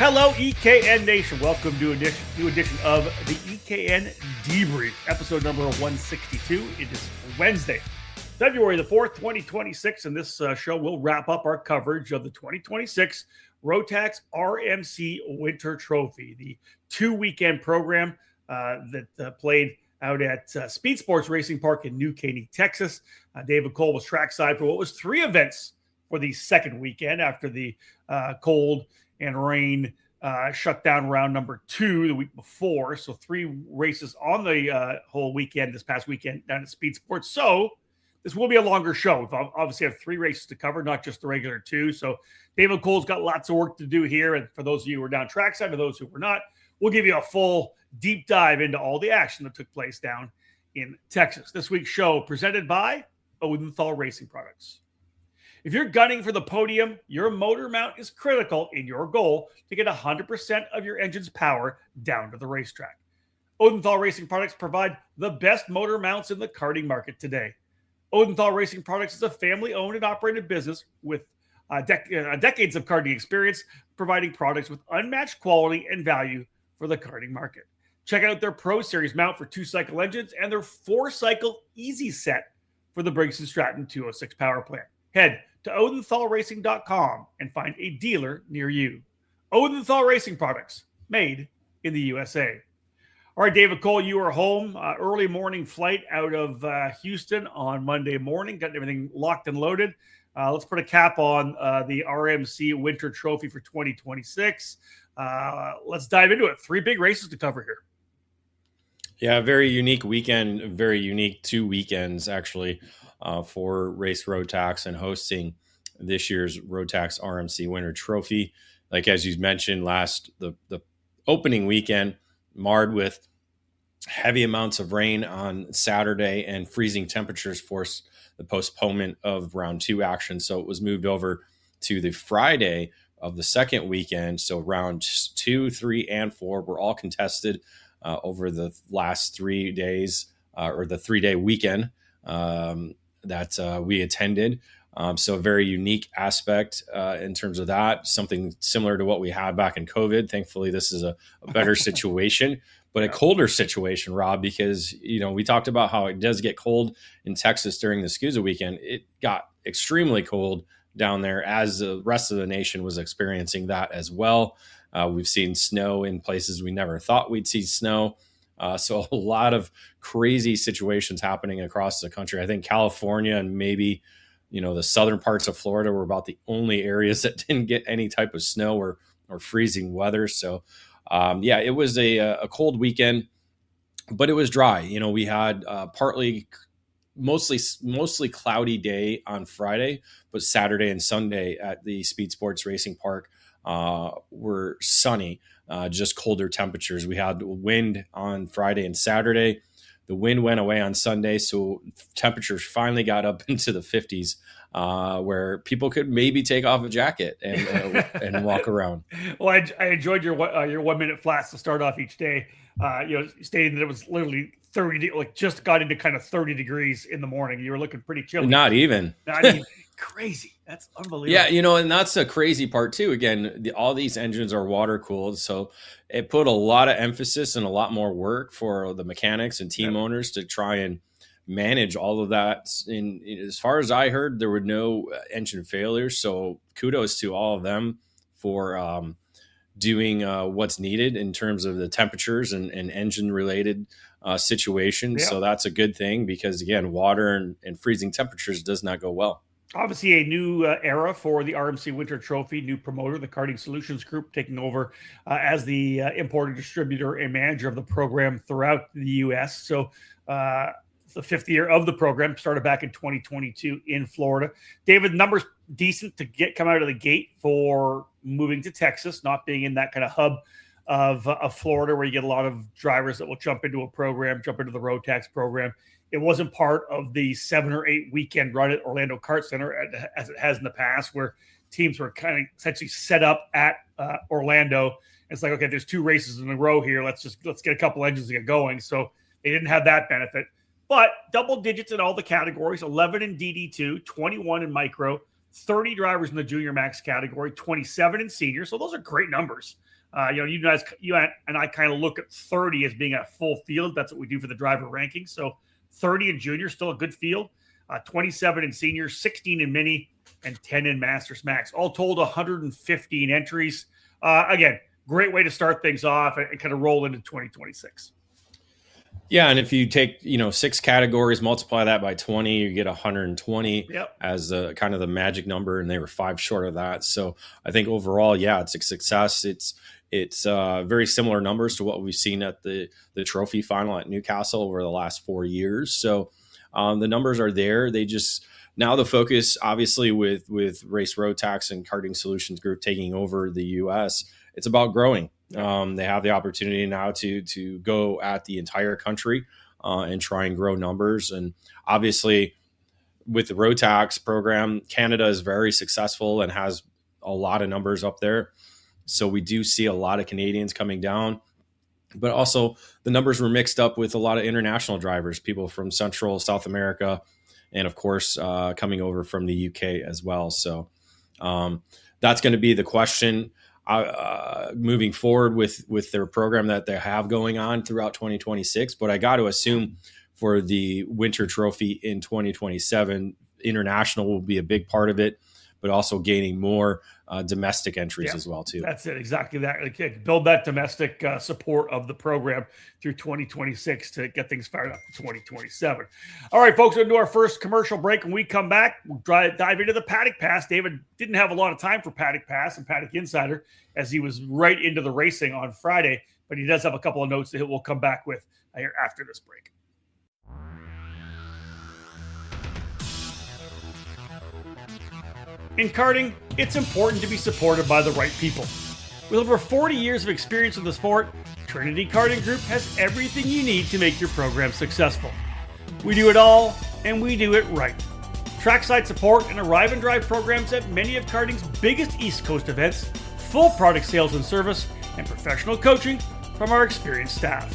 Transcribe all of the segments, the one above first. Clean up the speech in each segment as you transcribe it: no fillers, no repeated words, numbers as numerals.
Hello, EKN Nation. Welcome to a new edition of the EKN Debrief, episode number 162. It is Wednesday, February the 4th, 2026, and this show will wrap up our coverage of the 2026 Rotax RMC Winter Trophy, the two-weekend program that played out at Speed Sports Racing Park in New Caney, Texas. David Cole was trackside for what was three events for the second weekend after the cold and rain shut down round number 2 the week before. So three races on the whole weekend, this past weekend down at Speed Sports. So this will be a longer show. We've obviously have three races to cover, not just the regular two. So David Cole's got lots of work to do here. And for those of you who are down trackside, or those who were not, we'll give you a full deep dive into all the action that took place down in Texas. This week's show presented by Odenthal Racing Products. If you're gunning for the podium, your motor mount is critical in your goal to get 100% of your engine's power down to the racetrack. Odenthal Racing Products provide the best motor mounts in the karting market today. Odenthal Racing Products is a family-owned and operated business with decades of karting experience, providing products with unmatched quality and value for the karting market. Check out their Pro Series mount for 2-cycle engines and their 4-cycle Easy Set for the Briggs & Stratton 206 power plant. Head to odenthalracing.com and find a dealer near you. Odenthal Racing Products, made in the USA. All right, David Cole, you are home. Early morning flight out of Houston on Monday morning. Got everything locked and loaded. Let's put a cap on the RMC Winter Trophy for 2026. Let's dive into it. Three big races to cover here. Yeah, very unique weekend, very unique 2 weekends, actually. For Race Rotax and hosting this year's Rotax RMC Winter Trophy. Like as you mentioned, the opening weekend marred with heavy amounts of rain on Saturday, and freezing temperatures forced the postponement of round 2 action. So it was moved over to the Friday of the second weekend. So rounds 2, 3, and 4 were all contested over the last 3 days or the 3-day weekend that we attended. So a very unique aspect in terms of that, something similar to what we had back in COVID. Thankfully, this is a better situation, but a colder situation, Rob, because, we talked about how it does get cold in Texas during the SCUSA weekend. It got extremely cold down there as the rest of the nation was experiencing that as well. We've seen snow in places we never thought we'd see snow. So a lot of crazy situations happening across the country. I think California and maybe, the southern parts of Florida were about the only areas that didn't get any type of snow or freezing weather. So, it was a cold weekend, but it was dry. We had mostly cloudy day on Friday, but Saturday and Sunday at the Speed Sports Racing Park were sunny. Just colder temperatures. We had wind on Friday and Saturday. The wind went away on Sunday, so temperatures finally got up into the 50s, where people could maybe take off a jacket and walk around. Well, I enjoyed your 1 minute flats to start off each day. Stating that it was literally 30, like just got into kind of 30 degrees in the morning. You were looking pretty chilly. Not even. Crazy. That's unbelievable. Yeah, and that's the crazy part too. Again, all these engines are water cooled, so it put a lot of emphasis and a lot more work for the mechanics and team owners to try and manage all of that. And as far as I heard, there were no engine failures, so kudos to all of them for doing what's needed in terms of the temperatures and engine related situations. Yeah. So that's a good thing because, again, water and freezing temperatures does not go well. Obviously, a new era for the RMC Winter Trophy, new promoter, the Karting Solutions Group, taking over as the importer, distributor, and manager of the program throughout the U.S. So it's the 5th year of the program, started back in 2022 in Florida. David, numbers decent to come out of the gate for moving to Texas, not being in that kind of hub of Florida where you get a lot of drivers that will jump into a program, jump into the Rotax program. It wasn't part of the 7 or 8 weekend run at Orlando Kart Center as it has in the past, where teams were kind of essentially set up at Orlando. It's like, okay, there's 2 races in a row here. Let's get a couple engines to get going. So they didn't have that benefit, but double digits in all the categories: 11 in DD2, 21 in micro, 30 drivers in the junior max category, 27 in senior. So those are great numbers. You and I kind of look at 30 as being a full field. That's what we do for the driver rankings. So 30 in junior, still a good field. 27 in senior, 16 in mini, and 10 in Masters Max. All told, 115 entries. Again, great way to start things off and kind of roll into 2026. Yeah, and if you take 6 categories, multiply that by 20, you get 120 as kind of the magic number, and they were 5 short of that. So I think overall, it's a success. It's very similar numbers to what we've seen at the trophy final at Newcastle over the last 4 years. So the numbers are there. They just now the focus, obviously, with Race Rotax and Karting Solutions Group taking over the U.S., it's about growing. They have the opportunity now to go at the entire country and try and grow numbers. And obviously, with the Rotax program, Canada is very successful and has a lot of numbers up there. So we do see a lot of Canadians coming down. But also the numbers were mixed up with a lot of international drivers, people from Central, South America, and of course, coming over from the UK as well. So that's going to be the question moving forward with their program that they have going on throughout 2026. But I got to assume for the Winter Trophy in 2027, international will be a big part of it, but also gaining more domestic entries as well too. That's it, exactly that. Like, build that domestic support of the program through 2026 to get things fired up for 2027. All right, folks, we'll do our first commercial break. When we come back, we'll dive into the Paddock Pass. David didn't have a lot of time for Paddock Pass and Paddock Insider as he was right into the racing on Friday, but he does have a couple of notes that we'll come back with here after this break. In karting, it's important to be supported by the right people. With over 40 years of experience in the sport, Trinity Karting Group has everything you need to make your program successful. We do it all, and we do it right. Trackside support and arrive and drive programs at many of karting's biggest East Coast events, full product sales and service, and professional coaching from our experienced staff.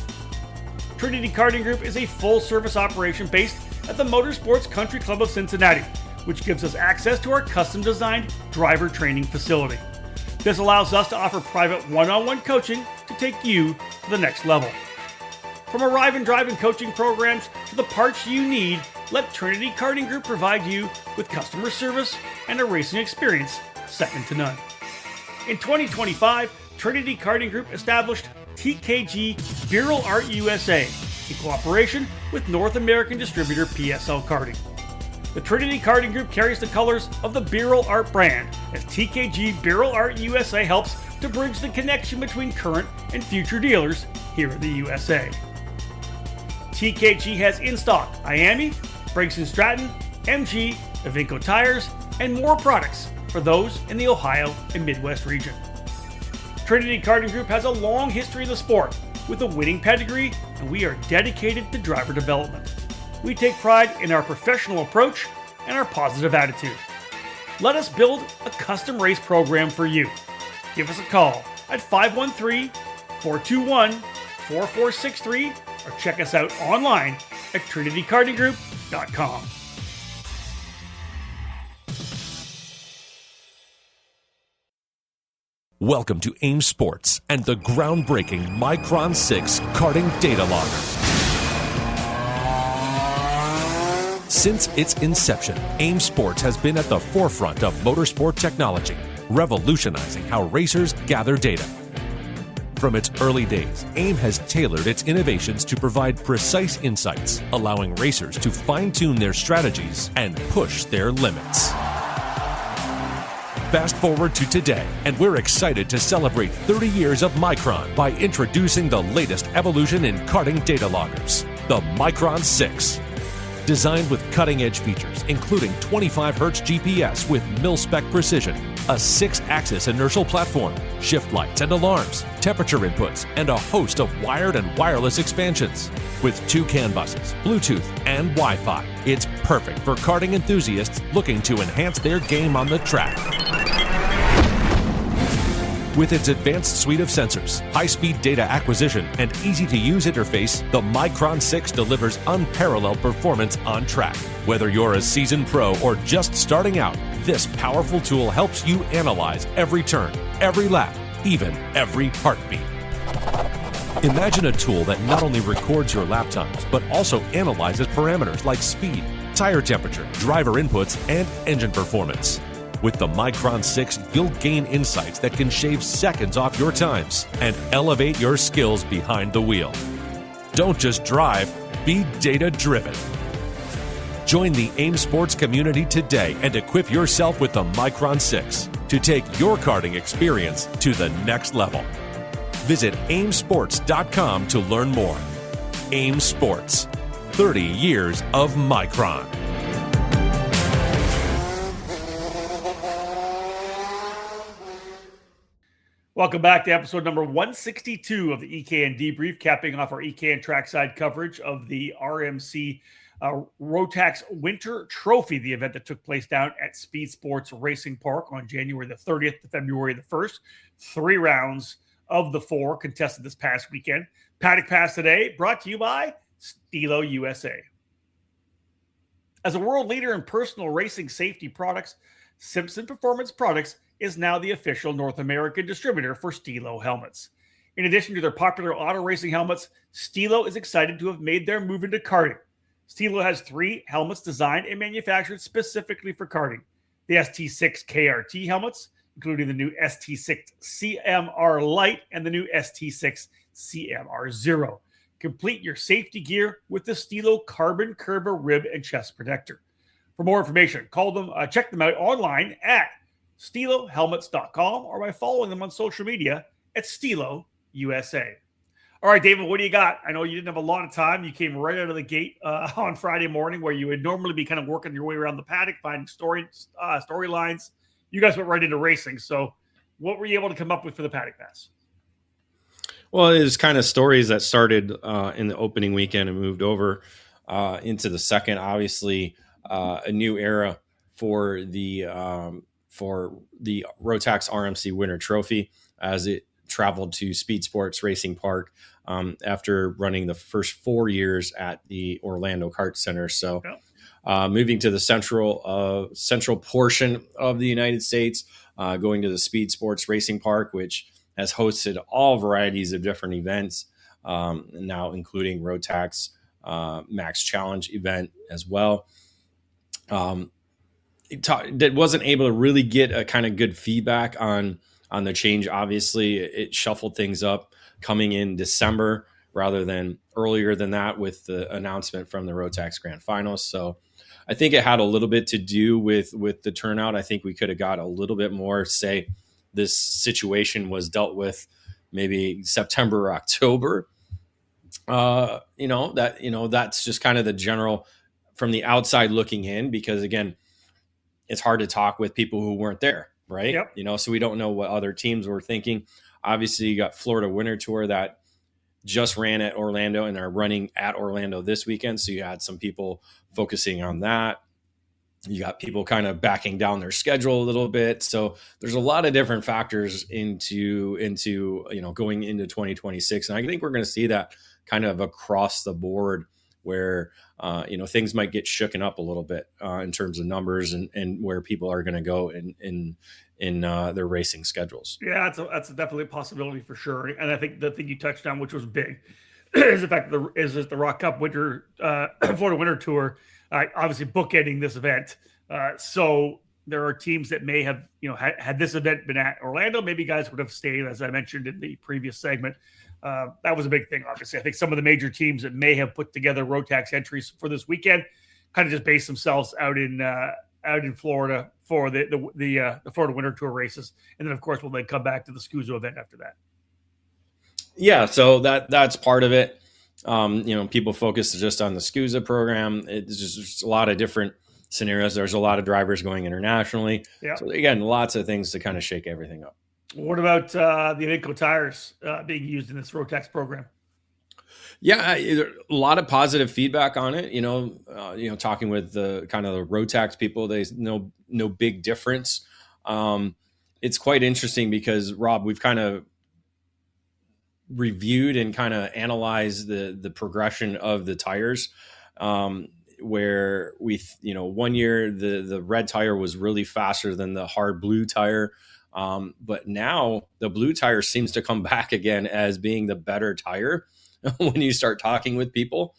Trinity Karting Group is a full-service operation based at the Motorsports Country Club of Cincinnati, which gives us access to our custom-designed driver training facility. This allows us to offer private one-on-one coaching to take you to the next level. From arrive and drive and coaching programs to the parts you need, let Trinity Karting Group provide you with customer service and a racing experience second to none. In 2025, Trinity Karting Group established TKG Viral Art USA in cooperation with North American distributor PSL Karting. The Trinity Karting Group carries the colors of the Viral Art brand, as TKG Viral Art USA helps to bridge the connection between current and future dealers here in the USA. TKG has in stock IAMI, Briggs & Stratton, MG, Evinco tires, and more products for those in the Ohio and Midwest region. Trinity Karting Group has a long history in the sport with a winning pedigree, and we are dedicated to driver development. We take pride in our professional approach and our positive attitude. Let us build a custom race program for you. Give us a call at 513-421-4463 or check us out online at trinitykartinggroup.com. Welcome to AIM Sports and the groundbreaking Micron 6 karting data logger. Since its inception, AIM Sports has been at the forefront of motorsport technology, revolutionizing how racers gather data. From its early days, AIM has tailored its innovations to provide precise insights, allowing racers to fine-tune their strategies and push their limits. Fast forward to today, and we're excited to celebrate 30 years of Micron by introducing the latest evolution in karting data loggers, the Micron 6. Designed with cutting-edge features, including 25Hz GPS with mil-spec precision, a 6-axis inertial platform, shift lights and alarms, temperature inputs, and a host of wired and wireless expansions. With 2 CAN buses, Bluetooth, and Wi-Fi, it's perfect for karting enthusiasts looking to enhance their game on the track. With its advanced suite of sensors, high-speed data acquisition, and easy-to-use interface, the Micron 6 delivers unparalleled performance on track. Whether you're a seasoned pro or just starting out, this powerful tool helps you analyze every turn, every lap, even every heartbeat. Imagine a tool that not only records your lap times, but also analyzes parameters like speed, tire temperature, driver inputs, and engine performance. With the Micron 6, you'll gain insights that can shave seconds off your times and elevate your skills behind the wheel. Don't just drive, be data-driven. Join the AIM Sports community today and equip yourself with the Micron 6 to take your karting experience to the next level. Visit aimsports.com to learn more. AIM Sports, 30 years of Micron. Welcome back to episode number 162 of the EKN Debrief, capping off our EKN trackside coverage of the RMC Rotax Winter Trophy, the event that took place down at Speed Sports Racing Park on January the 30th to February the 1st. 3 rounds of the 4 contested this past weekend. Paddock Pass today, brought to you by Stilo USA. As a world leader in personal racing safety products, Simpson Performance Products is now the official North American distributor for Stilo helmets. In addition to their popular auto racing helmets, Stilo is excited to have made their move into karting. Stilo has 3 helmets designed and manufactured specifically for karting. The ST6 KRT helmets, including the new ST6 CMR Lite and the new ST6 CMR Zero. Complete your safety gear with the Stilo Carbon Curva Rib and Chest Protector. For more information, check them out online at StiloHelmets.com or by following them on social media at Stilo USA. All right, David, what do you got? I know you didn't have a lot of time. You came right out of the gate on Friday morning where you would normally be kind of working your way around the paddock, finding storylines. You guys went right into racing. So what were you able to come up with for the Paddock Pass? Well, it was kind of stories that started in the opening weekend and moved over into the second. Obviously, a new era for the Rotax RMC Winter Trophy as it traveled to Speed Sports Racing Park after running the first 4 years at the Orlando Kart Center. So moving to the central portion of the United States, going to the Speed Sports Racing Park, which has hosted all varieties of different events, now including Rotax Max Challenge event as well. That wasn't able to really get a kind of good feedback on the change. Obviously, it shuffled things up coming in December rather than earlier than that with the announcement from the Rotax Grand Finals. So I think it had a little bit to do with the turnout. I think we could have got a little bit more, say this situation was dealt with maybe September or October. That's just kind of the general from the outside looking in, because again, it's hard to talk with people who weren't there, right? Yep. So we don't know what other teams were thinking. Obviously, you got Florida Winter Tour that just ran at Orlando and are running at Orlando this weekend. So you had some people focusing on that. You got people kind of backing down their schedule a little bit. So there's a lot of different factors into going into 2026. And I think we're going to see that kind of across the board where, things might get shooken up a little bit in terms of numbers and where people are going to go in their racing schedules. Yeah, that's definitely a possibility for sure. And I think the thing you touched on, which was big, is the fact that the Rock Cup Florida Winter Tour, obviously bookending this event. So there are teams that may have, had this event been at Orlando, maybe guys would have stayed, as I mentioned in the previous segment. That was a big thing, obviously. I think some of the major teams that may have put together Rotax entries for this weekend kind of just based themselves out in Florida for the Florida Winter Tour races, and then of course we'll then come back to the Scuso event after that. Yeah, so that's part of it. People focus just on the Scusa program. It's just a lot of different scenarios. There's a lot of drivers going internationally. Yeah. So again, lots of things to kind of shake everything up. What about the Avinco tires being used in this Rotax program? Yeah, a lot of positive feedback on it. Talking with the kind of the Rotax people, there's no big difference. it's quite interesting because, Rob, we've kind of reviewed and kind of analyzed the progression of the tires, where we, 1 year the red tire was really faster than the hard blue tire. But now the blue tire seems to come back again as being the better tire when you start talking with people.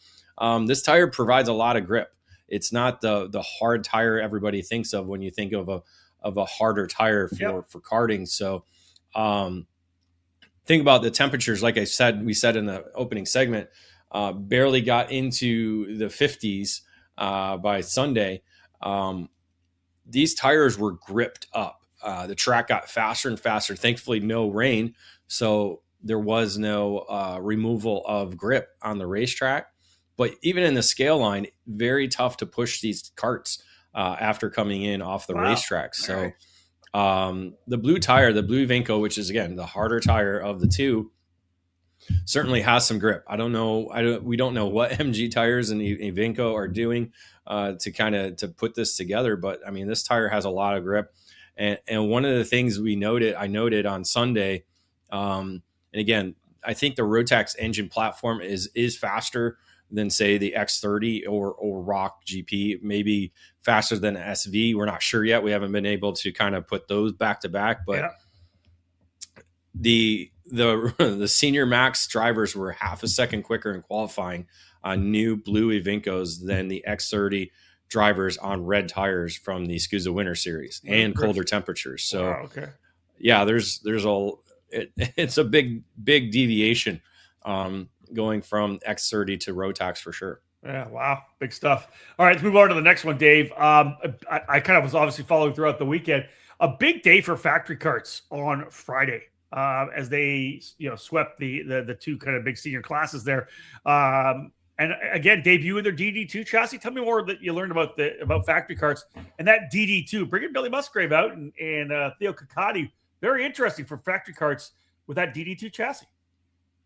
This tire provides a lot of grip. It's not the hard tire everybody thinks of when you think of a harder tire for karting. So think about the temperatures. Like we said in the opening segment, barely got into the 50s by Sunday. These tires were gripped up. The track got faster and faster. Thankfully, no rain, so there was no removal of grip on the racetrack. But even in the scale line, very tough to push these karts after coming in off the racetrack. So the blue tire, the blue Iveco, which is, again, the harder tire of the two, certainly has some grip. We don't know what MG tires and Iveco are doing to put this together. But, I mean, this tire has a lot of grip. And one of the things I noted on Sunday, and again, I think the Rotax engine platform is faster than, say, the X30 or Rock GP, maybe faster than SV. We're not sure yet. We haven't been able to kind of put those back to back, but the senior max drivers were half a second quicker in qualifying on new blue Ivencos than the X30 drivers on red tires from the SCUSA Winter Series and colder temperatures. So, it's a big deviation going from X30 to Rotax for sure. Yeah, wow, big stuff. All right, let's move on to the next one, Dave. I kind of was obviously following throughout the weekend. A big day for factory karts on Friday as they swept the two kind of big senior classes there. And again, debut in their DD2 chassis. Tell me more that you learned about factory karts and that DD2. Bringing Billy Musgrave out and Theo Kakati. Very interesting for factory karts with that DD2 chassis.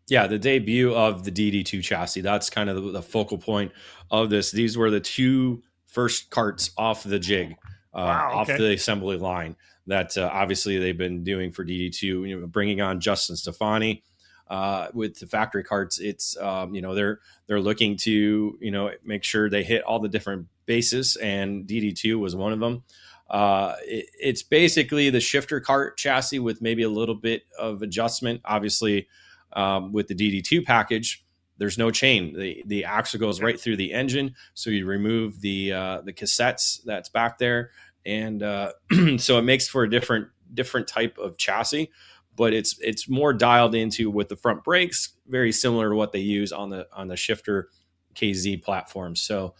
Yeah, the debut of the DD2 chassis. That's kind of the focal point of this. These were the two first karts off the jig, off the assembly line that obviously they've been doing for DD2. Bringing on Justin Stefani. With the factory karts, it's they're looking to make sure they hit all the different bases, and DD2 was one of them. It's basically the shifter kart chassis with maybe a little bit of adjustment. Obviously, with the DD2 package, there's no chain. The axle goes right through the engine, so you remove the cassettes that's back there, and so it makes for a different type of chassis. But it's more dialed into with the front brakes, very similar to what they use on the shifter KZ platform. So,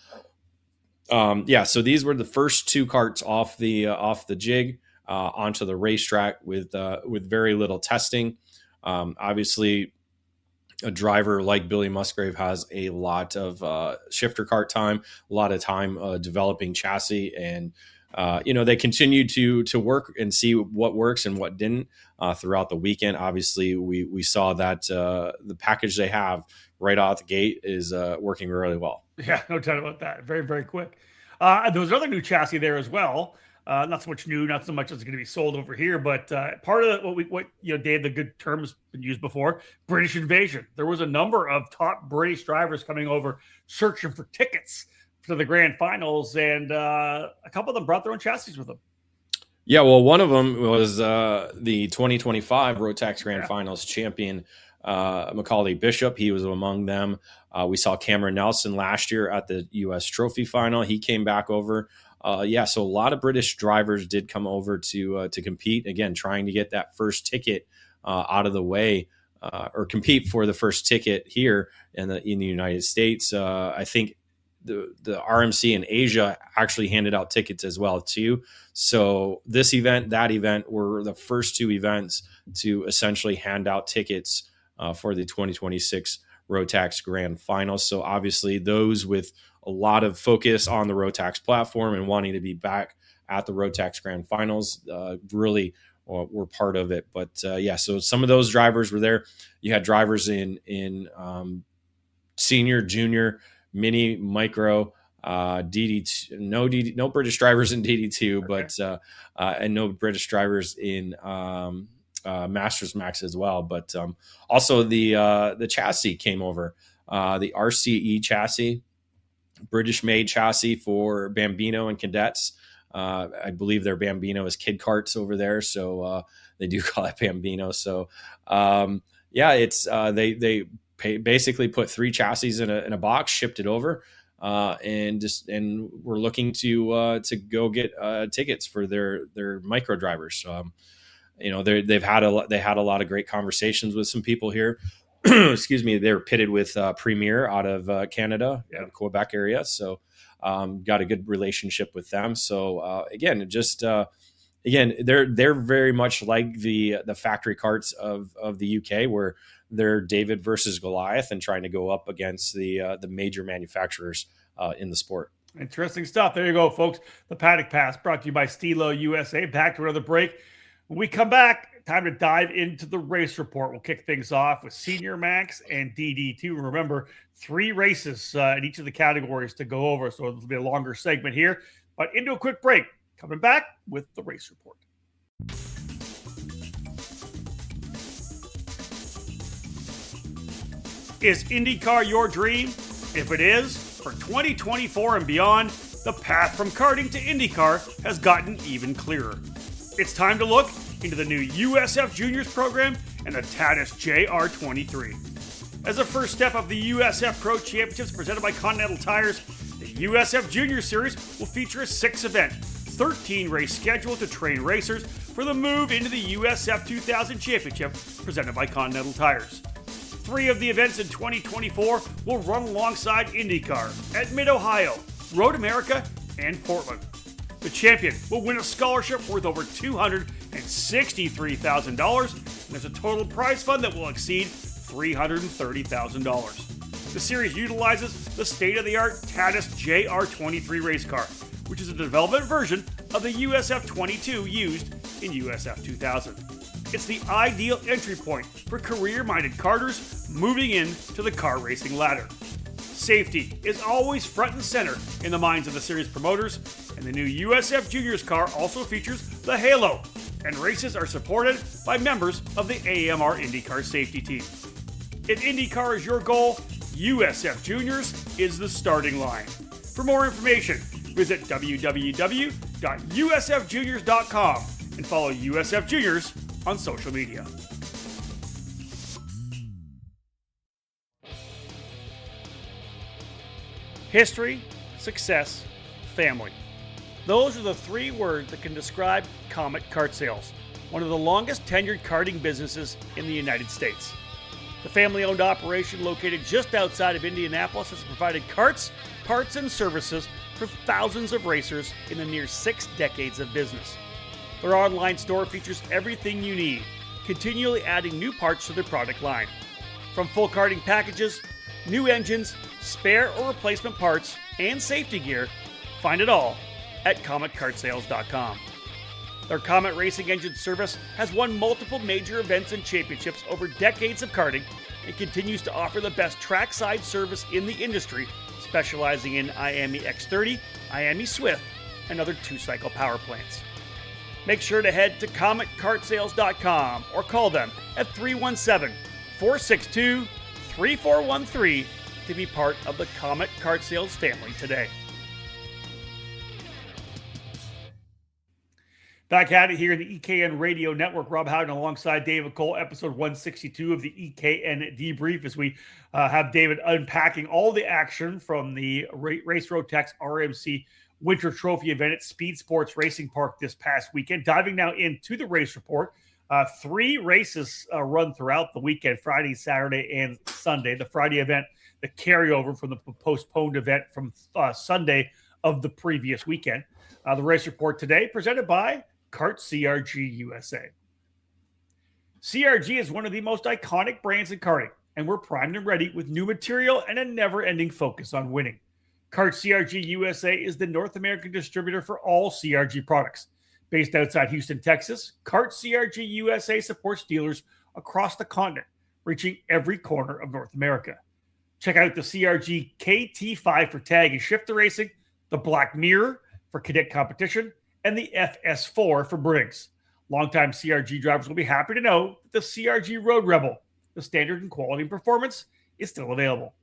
so these were the first two karts off the jig onto the racetrack with very little testing. Obviously, a driver like Billy Musgrave has a lot of shifter kart time, a lot of time developing chassis, and they continue to work and see what works and what didn't throughout the weekend. Obviously, we saw that the package they have right out the gate is working really well. Yeah, no doubt about that. Very, very quick. There was another new chassis there as well. Not so much new, not so much as going to be sold over here, but part of what Dave, the good term's been used before, British invasion. There was a number of top British drivers coming over searching for tickets to the grand finals, and a couple of them brought their own chassis with them. Yeah, well, one of them was the 2025 Rotax Grand Finals champion, Macaulay Bishop. He was among them. We saw Cameron Nelson last year at the U.S. Trophy Final. He came back over. So a lot of British drivers did come over to compete. Again, trying to get that first ticket out of the way, or compete for the first ticket here in the United States. I think the RMC in Asia actually handed out tickets as well too. So this event, that event were the first two events to essentially hand out tickets for the 2026 Rotax Grand Finals. So obviously those with a lot of focus on the Rotax platform and wanting to be back at the Rotax Grand Finals really were part of it. But so some of those drivers were there. You had drivers in senior, junior, mini, micro, DD2, no British drivers in DD2, Okay. but and no British drivers in Masters Max as well. But also the chassis came over, the RCE chassis, British made chassis for Bambino and cadets. I believe their Bambino is kid carts over there, so they do call it Bambino. So it's they basically put 3 chassis in a box, shipped it over, and we're looking to go get tickets for their micro drivers. They had a lot of great conversations with some people here. Excuse me. They're pitted with Premier out of Canada, Quebec area. So got a good relationship with them. So again, they're very much like the factory carts of the UK, where they're David versus Goliath and trying to go up against the major manufacturers in the sport. Interesting stuff. There you go, folks. The Paddock Pass brought to you by Stilo USA. Back to another break. When we come back, time to dive into the race report. We'll kick things off with Senior Max and DD2. Remember, 3 races in each of the categories to go over, so it'll be a longer segment here. But into a quick break. Coming back with the race report. Is IndyCar your dream? If it is, for 2024 and beyond, the path from karting to IndyCar has gotten even clearer. It's time to look into the new USF Juniors program and the Tatis JR23. As a first step of the USF Pro Championships presented by Continental Tires, the USF Junior Series will feature a 6-event, 13-race schedule to train racers for the move into the USF 2000 Championship presented by Continental Tires. 3 of the events in 2024 will run alongside IndyCar at Mid-Ohio, Road America, and Portland. The champion will win a scholarship worth over $263,000, and there's a total prize fund that will exceed $330,000. The series utilizes the state-of-the-art Tatis JR23 race car, which is a development version of the USF 22 used in USF 2000. It's the ideal entry point for career-minded karters moving into the car racing ladder. Safety is always front and center in the minds of the series promoters, and the new USF Juniors car also features the Halo, and races are supported by members of the AMR IndyCar safety team. If IndyCar is your goal, USF Juniors is the starting line. For more information, visit www.usfjuniors.com and follow USF Juniors on social media. History, success, family. Those are the 3 words that can describe Comet Kart Sales, one of the longest tenured karting businesses in the United States. The family-owned operation located just outside of Indianapolis has provided karts, parts, and services for thousands of racers in the near 6 decades of business. Their online store features everything you need, continually adding new parts to their product line. From full karting packages, new engines, spare or replacement parts, and safety gear, find it all at CometKartSales.com. Their Comet Racing Engine service has won multiple major events and championships over decades of karting and continues to offer the best trackside service in the industry, specializing in IAME X30, IAME Swift, and other 2-cycle power plants. Make sure to head to CometKartSales.com or call them at 317-462-3413 to be part of the Comet Kart Sales family today. Back at it here in the EKN Radio Network. Rob Howden alongside David Cole, episode 162 of the EKN Debrief, as we have David unpacking all the action from the Race Rotax RMC Winter Trophy event at Speed Sports Racing Park this past weekend. Diving now into the race report. 3 races run throughout the weekend, Friday, Saturday, and Sunday. The Friday event, the carryover from the postponed event from Sunday of the previous weekend. The race report today presented by Kart CRG USA. CRG is one of the most iconic brands in karting, and we're primed and ready with new material and a never-ending focus on winning. Kart CRG USA is the North American distributor for all CRG products. Based outside Houston, Texas, Kart CRG USA supports dealers across the continent, reaching every corner of North America. Check out the CRG KT5 for tag and shifter racing, the Black Mirror for cadet competition, and the FS4 for Briggs. Longtime CRG drivers will be happy to know that the CRG Road Rebel, the standard in quality and performance, is still available.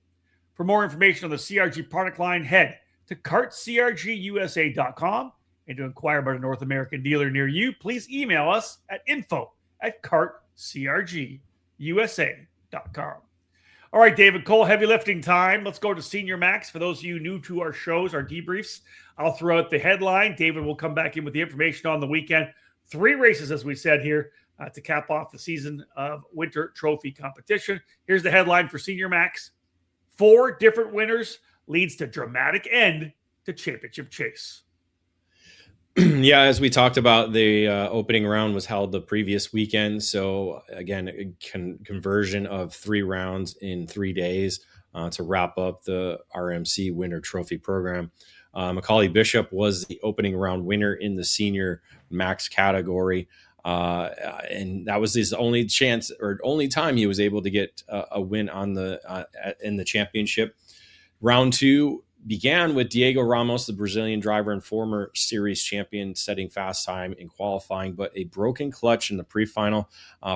For more information on the CRG product line, head to kartcrgusa.com, and to inquire about a North American dealer near you, please email us at info@kartcrgusa.com. All right, David Cole, heavy lifting time. Let's go to Senior Max. For those of you new to our shows, our debriefs, I'll throw out the headline. David will come back in with the information on the weekend. 3 races, as we said here, to cap off the season of Winter Trophy competition. Here's the headline for Senior Max. 4 different winners leads to dramatic end to championship chase. Yeah, as we talked about, the opening round was held the previous weekend. So again, a conversion of 3 rounds in 3 days to wrap up the RMC Winter Trophy program. Macaulay Bishop was the opening round winner in the Senior Max category. And that was his only chance or only time he was able to get a win on in the championship. Round 2 began with Diego Ramos, the Brazilian driver and former series champion, setting fast time in qualifying, but a broken clutch in the pre-final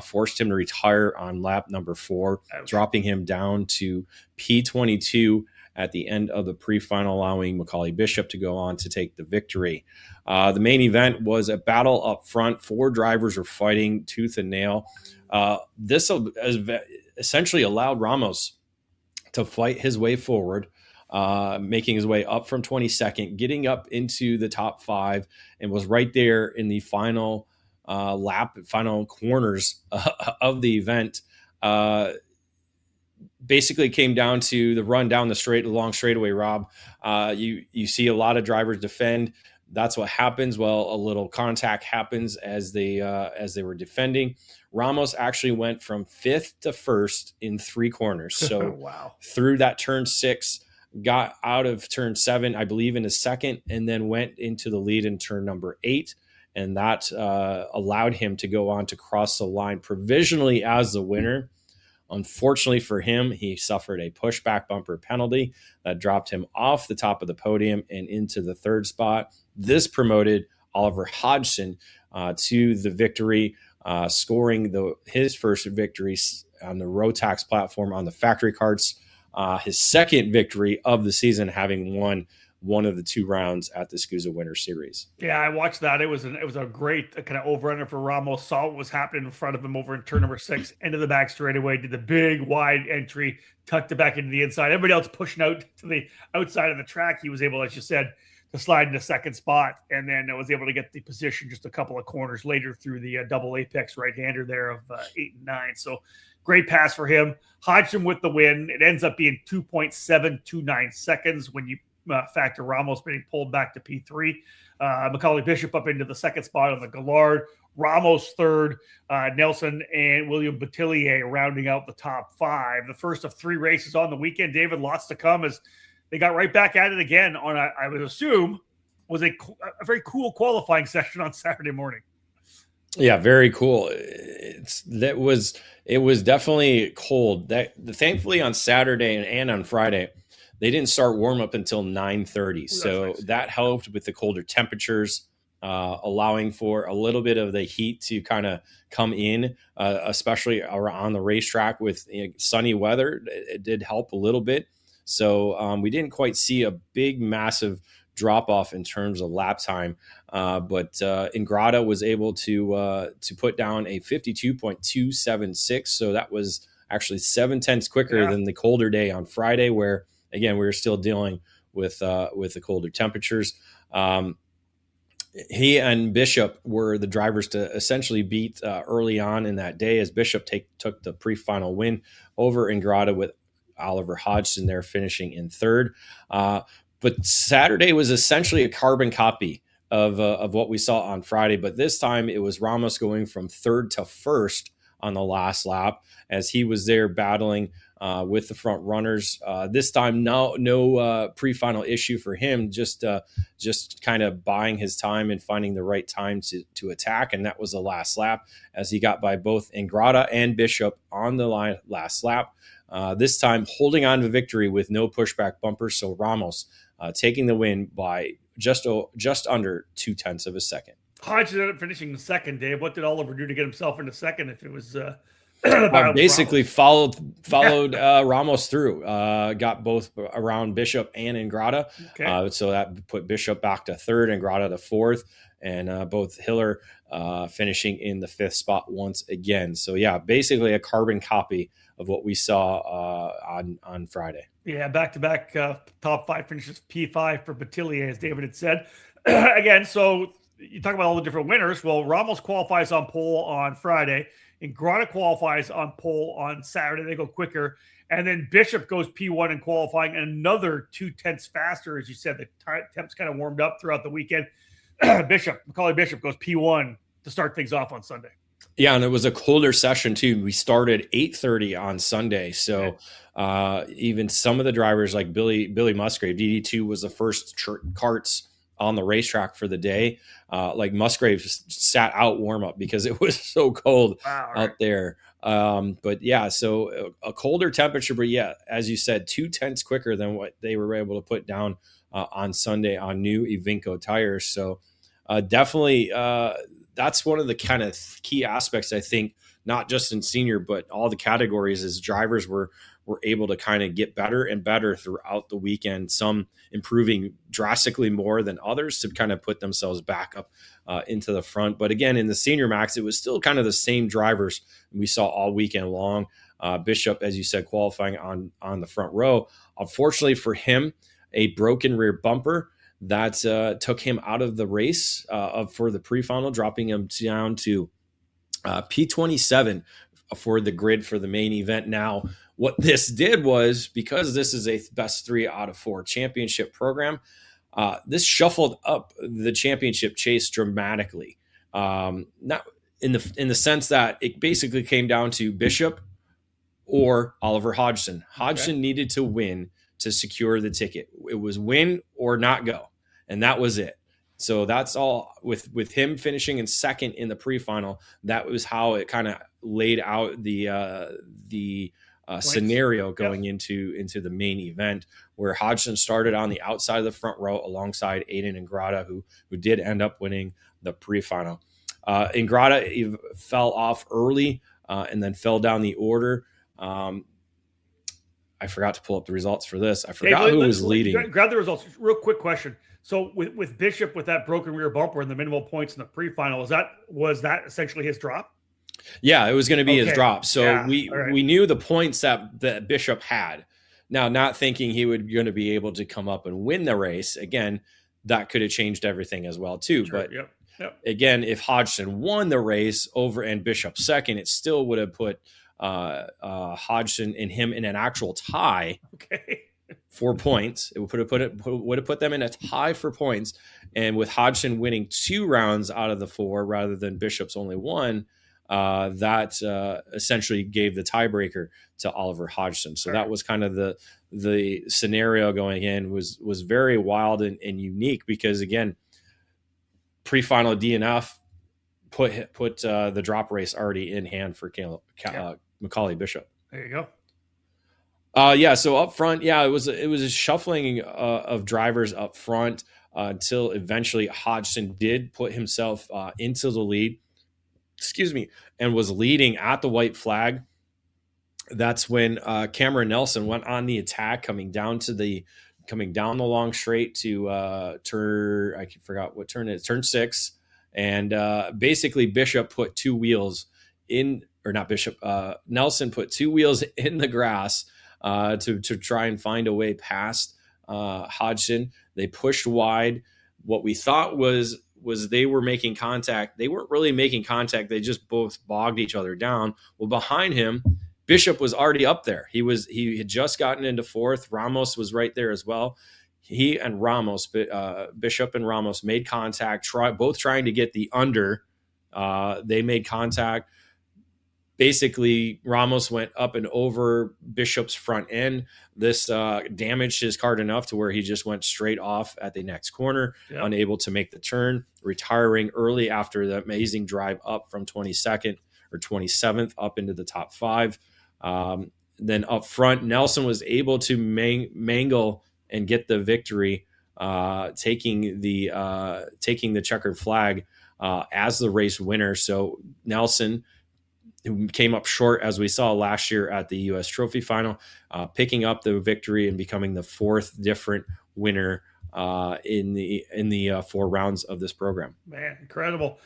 forced him to retire on lap number 4, dropping him down to P22 at the end of the pre-final, allowing Macaulay Bishop to go on to take the victory. The main event was a battle up front. 4 drivers were fighting tooth and nail. This essentially allowed Ramos to fight his way forward, making his way up from 22nd, getting up into the top 5, and was right there in the final final corners of the event. Basically came down to the run down the long straightaway, Rob. You see a lot of drivers defend. That's what happens. Well, a little contact happens as they were defending. Ramos actually went from 5th to 1st in 3 corners. So wow. Through that turn 6, got out of turn 7, I believe, in a second, and then went into the lead in turn number 8. And that allowed him to go on to cross the line provisionally as the winner. Unfortunately for him, he suffered a pushback bumper penalty that dropped him off the top of the podium and into the 3rd spot. This promoted Oliver Hodgson to the victory, scoring his first victory on the Rotax platform on the factory karts. His second victory of the season, having won one of the 2 rounds at the SCUSA Winter Series. Yeah, I watched that. It was a great kind of over-under for Ramos. Saw what was happening in front of him over in turn number 6, into the back straightaway, did the big wide entry, tucked it back into the inside. Everybody else pushing out to the outside of the track. He was able, as you said, to slide into 2nd spot, and then was able to get the position just a couple of corners later through the double apex right-hander there of 8 and 9. So great pass for him. Hodgson with the win. It ends up being 2.729 seconds when you factor Ramos being pulled back to P3. Macaulay Bishop up into the 2nd spot on the Gallard. Ramos 3rd. Nelson and William Batillier rounding out the top 5. The first of 3 races on the weekend. David, lots to come as they got right back at it again on, I would assume, was a very cool qualifying session on Saturday morning. Yeah, very cool. It was definitely cold. Thankfully on Saturday and on Friday, they didn't start warm up until 9:30. So nice. That helped with the colder temperatures, allowing for a little bit of the heat to kind of come in, especially on the racetrack with sunny weather. It did help a little bit. So we didn't quite see a big, massive drop off in terms of lap time. But Ingrata was able to put down a 52.276. So that was actually 0.7 quicker than the colder day on Friday, where, again, we were still dealing with the colder temperatures. He and Bishop were the drivers to essentially beat early on in that day, as Bishop took the pre-final win over Ingrata, with Oliver Hodgson there finishing in 3rd. But Saturday was essentially a carbon copy of what we saw on Friday. But this time it was Ramos going from 3rd to 1st on the last lap, as he was there battling with the front runners. This time, no pre-final issue for him, just kind of buying his time and finding the right time to attack. And that was the last lap, as he got by both Ingrata and Bishop on the last lap. this time holding on to victory with no pushback bumpers. So Ramos taking the win by just under 0.2 of a second. Hodge ended up finishing the second, Dave. What did Oliver do to get himself into second if it was basically followed Ramos through, got both around Bishop and Ingrata. Okay. So that put Bishop back to third, Ingrata to fourth, and both Hiller finishing in the fifth spot once again. So yeah, basically a carbon copy of what we saw on Friday. Yeah, back-to-back top five finishes, P5 for Batillier, as David had said. Again, so you talk about all the different winners. Well, Ramos qualifies on pole on Friday. Ingrata qualifies on pole on Saturday. They go quicker. And then Bishop goes P1 in qualifying, another 0.2 faster. As you said, the temps kind of warmed up throughout the weekend. Macaulay Bishop goes P1 to start things off on Sunday. Yeah, and it was a colder session too. We started 8:30 on Sunday, so even some of the drivers like Billy Musgrave, DD2 was the first carts on the racetrack for the day. Like Musgrave sat out warm up because it was so cold out there. But yeah, so a colder temperature, but yeah, as you said, 0.2 quicker than what they were able to put down on Sunday on new Ivinco tires. So definitely that's one of the kind of key aspects, I think, not just in senior, but all the categories, is drivers were able to kind of get better and better throughout the weekend, some improving drastically more than others to kind of put themselves back up into the front. But again, in the senior max, it was still kind of the same drivers we saw all weekend long. Bishop, as you said, qualifying on the front row. Unfortunately for him, a broken rear bumper that took him out of the race for the pre-final, dropping him down to P27 for the grid for the main event. Now, what this did was, because this is a best 3 out of 4 championship program, this shuffled up the championship chase dramatically. Not in the sense that it basically came down to Bishop or Oliver Hodgson. Hodgson needed to win to secure the ticket. It was win or not go, and that was it. So that's all. With him finishing in second in the pre-final, that was how it kind of laid out the scenario going into the main event, where Hodgson started on the outside of the front row alongside Aiden Ingrata, who did end up winning the pre-final. Ingrata fell off early and then fell down the order. I forgot to pull up the results for this. I forgot who was leading. Grab the results. Real quick question. So with Bishop, with that broken rear bumper and the minimal points in the pre-final, was that essentially his drop? Yeah, it was going to be his drop. So we knew the points that Bishop had. Now, not thinking he was going to be able to come up and win the race. Again, that could have changed everything as well too. Sure, but again, if Hodgson won the race over and Bishop second, it still would have put Hodgson and him in an actual tie. 4 points. It would have put them in a tie for points. And with Hodgson winning 2 rounds out of the 4 rather than Bishop's only 1, that essentially gave the tiebreaker to Oliver Hodgson. So that was kind of the scenario going in, was very wild and unique, because again, pre-final DNF put the drop race already in hand for Macaulay Bishop. There you go. So up front, it was a shuffling of drivers up front until eventually Hodgson did put himself into the lead. And was leading at the white flag. That's when Cameron Nelson went on the attack, coming down the long straight to turn. I forgot what turn it is, turn 6, and basically Bishop put 2 wheels in, or not Bishop. Nelson put 2 wheels in the grass to try and find a way past Hodgson. They pushed wide. What we thought was they were making contact. They weren't really making contact. They just both bogged each other down. Well, behind him, Bishop was already up there. He had just gotten into 4th. Ramos was right there as well. He and Ramos, Bishop and Ramos, made contact, both trying to get the under. They made contact. Basically, Ramos went up and over Bishop's front end. This damaged his cart enough to where he just went straight off at the next corner, unable to make the turn, retiring early after the amazing drive up from 22nd or 27th up into the top 5. then up front, Nelson was able to mangle and get the victory, taking the checkered flag as the race winner. So Nelson, who came up short, as we saw last year at the U.S. Trophy Final, picking up the victory and becoming the fourth different winner in the 4 rounds of this program. Man, incredible.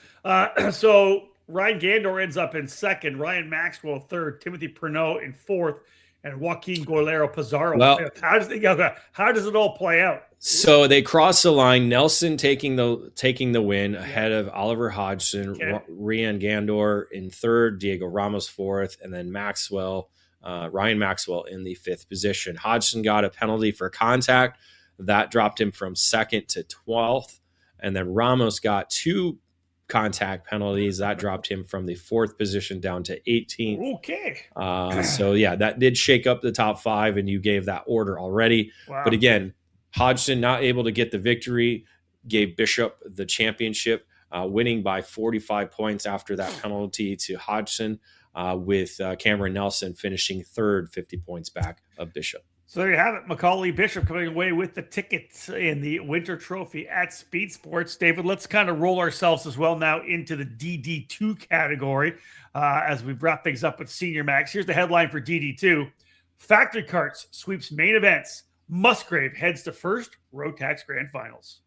So Ryan Gandor ends up in second, Ryan Maxwell third, Timothy Pernot in fourth, and Joaquin Golero Pizarro. Well, how does it all play out? So they cross the line. Nelson taking the win ahead of Oliver Hodgson, Ryan Gandor in third, Diego Ramos fourth, and then Ryan Maxwell in the 5th position. Hodgson got a penalty for contact that dropped him from 2nd to 12th, and then Ramos got 2 contact penalties that dropped him from the 4th position down to 18th. Okay. So yeah, that did shake up the top 5, and you gave that order already. Wow. But again, Hodgson not able to get the victory, gave Bishop the championship, winning by 45 points after that penalty to Hodgson, with Cameron Nelson finishing 3rd, 50 points back of Bishop. So there you have it. Macaulay Bishop coming away with the tickets in the Winter Trophy at Speed Sports. David, let's kind of roll ourselves as well now into the DD2 category as we wrap things up with Senior Max. Here's the headline for DD2. Factory Carts sweeps main events. Musgrave heads to first Rotax Grand Finals.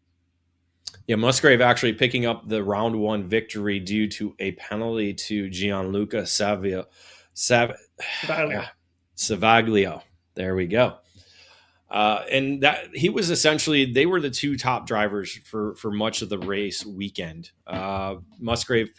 Yeah, Musgrave actually picking up the round 1 victory due to a penalty to Gianluca Savaglio. There we go. And that he was essentially, they were the 2 top drivers for much of the race weekend. Musgrave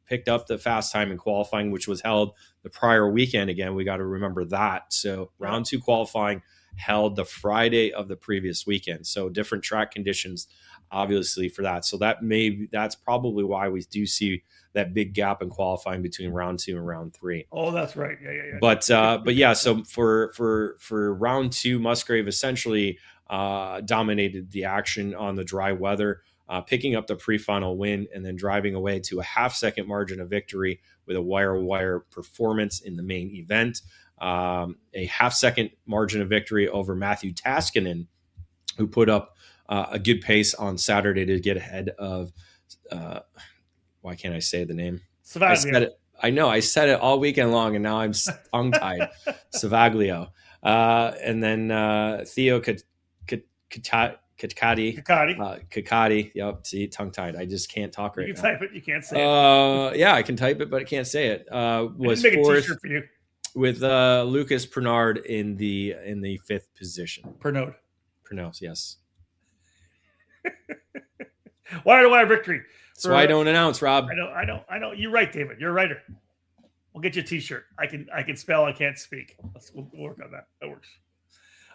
picked up the fast time in qualifying, which was held the prior weekend. Again, we got to remember that. So round 2 qualifying held the Friday of the previous weekend. So different track conditions, obviously, for that. So that's probably why we do see that big gap in qualifying between round 2 and round 3. Oh, that's right. Yeah. But yeah, so for round 2, Musgrave essentially dominated the action on the dry weather, picking up the pre-final win and then driving away to a half-second margin of victory with a wire-wire performance in the main event. A half-second margin of victory over Matthew Taskinen, who put up a good pace on Saturday to get ahead of why can't I say the name? Savaglio. I know I said it all weekend long, and now I'm tongue-tied. Savaglio, and then Theo Kakati. Yep. See, tongue-tied. I just can't talk right now. You can type it. You can't say it. Yeah, I can type it, but I can't say it. Was make fourth a t-shirt for you. With Lucas Pernard in the 5th position. Pernod, yes. Wire-to-wire victory. That's why I don't announce, Rob. I know. You're right, David. You're a writer. We'll get you a t-shirt. I can spell. I can't speak. We'll work on that. That works.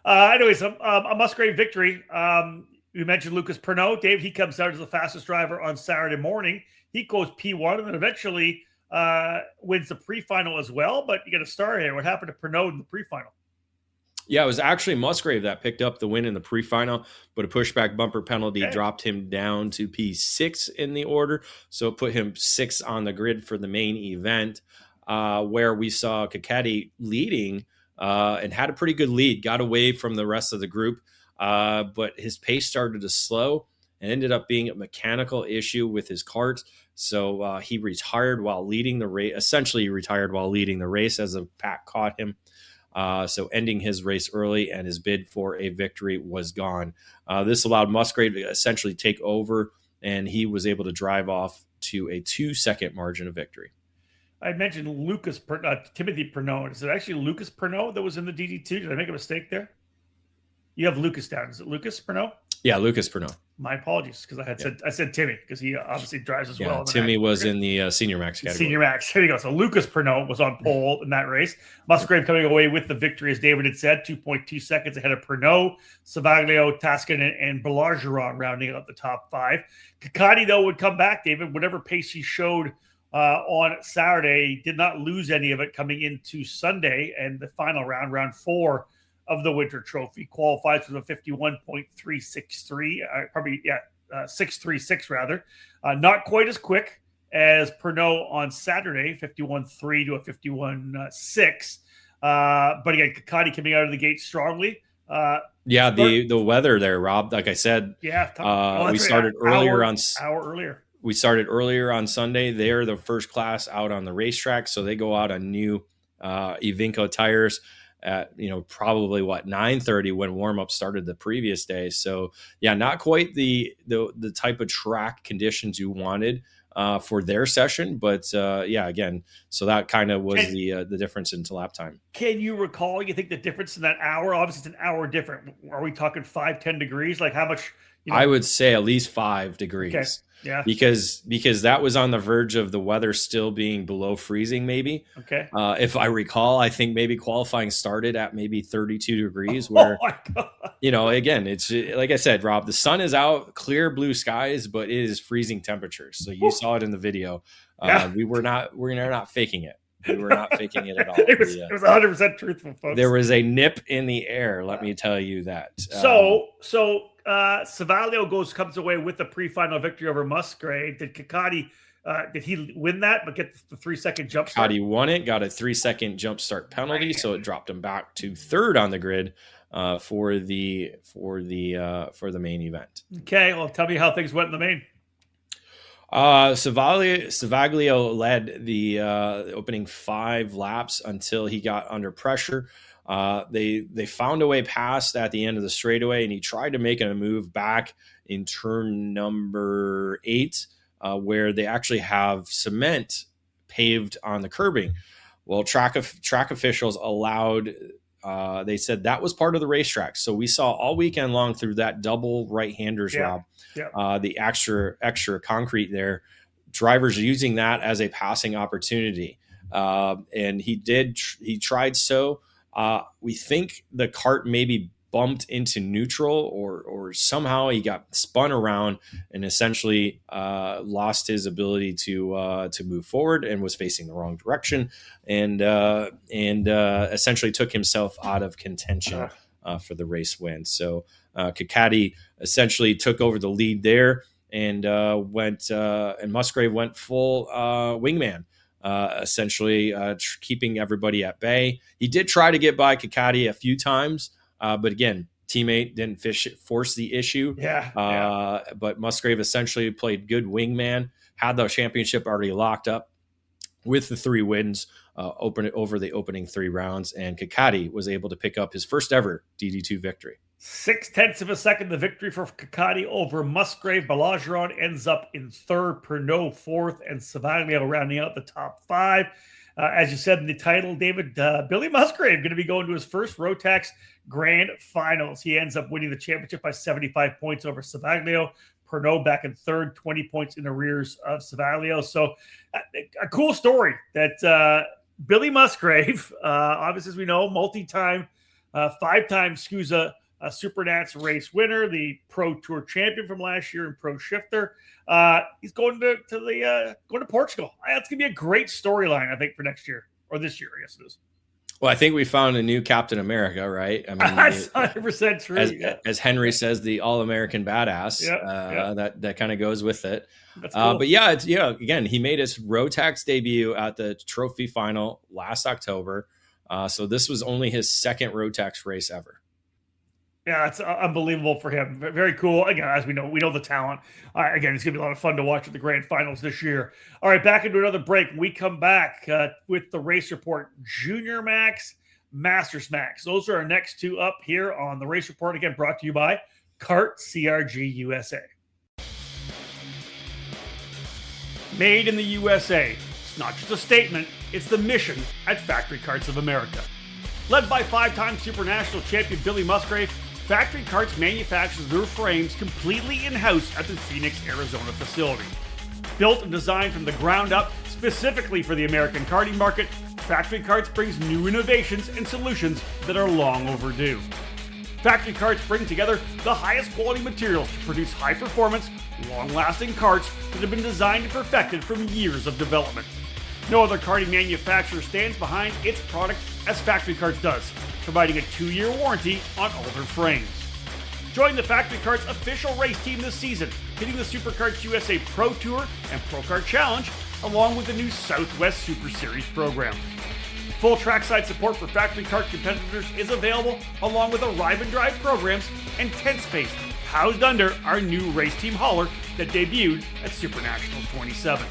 Anyways, a Musgrave victory. You mentioned Lucas Pernod. Dave, he comes out as the fastest driver on Saturday morning. He goes P1 and then eventually wins the pre-final as well. But you got a star here. What happened to Pernod in the pre-final? Yeah, it was actually Musgrave that picked up the win in the pre-final, but a pushback bumper penalty dropped him down to P6 in the order. So it put him 6 on the grid for the main event, where we saw Kakati leading and had a pretty good lead, got away from the rest of the group, but his pace started to slow and ended up being a mechanical issue with his kart. So he retired while leading the race, essentially retired while leading the race as a pack caught him. So ending his race early, and his bid for a victory was gone. This allowed Musgrave to essentially take over, and he was able to drive off to a 2-second margin of victory. I mentioned Timothy Pernod. Is it actually Lucas Pernod that was in the DD2? Did I make a mistake there? You have Lucas down. Is it Lucas Pernod? Yeah, Lucas Pernod. My apologies, because I said Timmy, because he obviously drives as well. Timmy was in the Senior Max category. Senior Max. Here you go. So Lucas Pernod was on pole in that race. Musgrave coming away with the victory, as David had said, 2.2 seconds ahead of Pernod, Savaglio, Taskinen, and Bergeron rounding out the top 5. Kakati, though, would come back, David. Whatever pace he showed on Saturday, did not lose any of it coming into Sunday and the final round 4 of the Winter Trophy. Qualifies with a 51.363, 636 rather. Not quite as quick as Pernod on Saturday, 51.3 to a 51.6. But again, Kakati coming out of the gate strongly. Yeah, the weather there, Rob. Like I said, yeah, we started earlier hour earlier. We started earlier on Sunday. They're the first class out on the racetrack, so they go out on new Iveco tires at probably 9:30 when warm up started the previous day. So yeah, not quite the type of track conditions you wanted for their session, but yeah, again, so that kind of was the difference into lap time. Can you recall? You think the difference in that hour? Obviously, it's an hour different. Are we talking 5-10 degrees? Like how much? I would say at least 5 degrees. Okay. Yeah, because that was on the verge of the weather still being below freezing, maybe. Okay. If I recall, I think maybe qualifying started at maybe 32 degrees. Where, again, it's like I said, Rob, the sun is out, clear blue skies, but it is freezing temperatures. So you saw it in the video. We're not faking it. We were not faking it at all. It was 100% truthful, folks. There was a nip in the air. Let me tell you that. Savaglio comes away with the pre-final victory over Musgrave. Did Kakati, did he win that but get the 3-second jump start? Kakati won it, got a 3-second jump start penalty, so it dropped him back to third on the grid for the main event. Okay, well, tell me how things went in the main. Savaglio led the opening 5 laps until he got under pressure. They found a way past at the end of the straightaway, and he tried to make a move back in turn number 8, where they actually have cement paved on the curbing. Well, track officials allowed. They said that was part of the racetrack. So we saw all weekend long through that double right-handers, Rob, the extra concrete there, drivers using that as a passing opportunity. And he tried so. We think the kart maybe bumped into neutral or somehow he got spun around and essentially lost his ability to move forward and was facing the wrong direction and essentially took himself out of contention for the race win. So Kakati essentially took over the lead there and Musgrave went full wingman. Essentially keeping everybody at bay. He did try to get by Kakati a few times, but again, teammate didn't force the issue. But Musgrave essentially played good wingman, had the championship already locked up with the 3 wins over the opening 3 rounds, and Kakati was able to pick up his first ever DD2 victory. 0.6 of a second, the victory for Kakati over Musgrave. Balageron ends up in 3rd, Pernod 4th, and Savaglio rounding out the top 5. As you said in the title, David, Billy Musgrave going to be going to his first Rotax Grand Finals. He ends up winning the championship by 75 points over Savaglio. Pernod back in 3rd, 20 points in arrears of Savaglio. So a cool story that Billy Musgrave, obviously as we know, multi-time, 5-time SCUSA Supernats race winner, the Pro Tour champion from last year and Pro Shifter. He's going to Portugal. That's going to be a great storyline, I think, for next year or this year, I guess it is. Well, I think we found a new Captain America, right? I mean, that's 100% true. As Henry says, the all-American badass. That kind of goes with it. That's cool. But yeah, again, he made his Rotax debut at the trophy final last October. So this was only his 2nd Rotax race ever. Yeah, it's unbelievable for him. Very cool. Again, as we know the talent. Again, it's going to be a lot of fun to watch at the grand finals this year. All right, back into another break. We come back with the race report. Junior Max, Masters Max. Those are our next 2 up here on the race report. Again, brought to you by Kart CRG USA. Made in the USA. It's not just a statement, it's the mission at Factory Karts of America. Led by 5-time Super National champion Billy Musgrave, Factory Karts manufactures their frames completely in-house at the Phoenix, Arizona facility. Built and designed from the ground up specifically for the American karting market, Factory Karts brings new innovations and solutions that are long overdue. Factory Karts bring together the highest quality materials to produce high-performance, long-lasting karts that have been designed and perfected from years of development. No other karting manufacturer stands behind its product as Factory Karts does, providing a 2-year warranty on all their frames. Join the Factory Karts official race team this season, hitting the SuperKarts USA Pro Tour and Pro Kart Challenge, along with the new Southwest Super Series program. Full trackside support for factory kart competitors is available, along with Arrive and Drive programs and tent space housed under our new race team hauler that debuted at Super Nationals 27.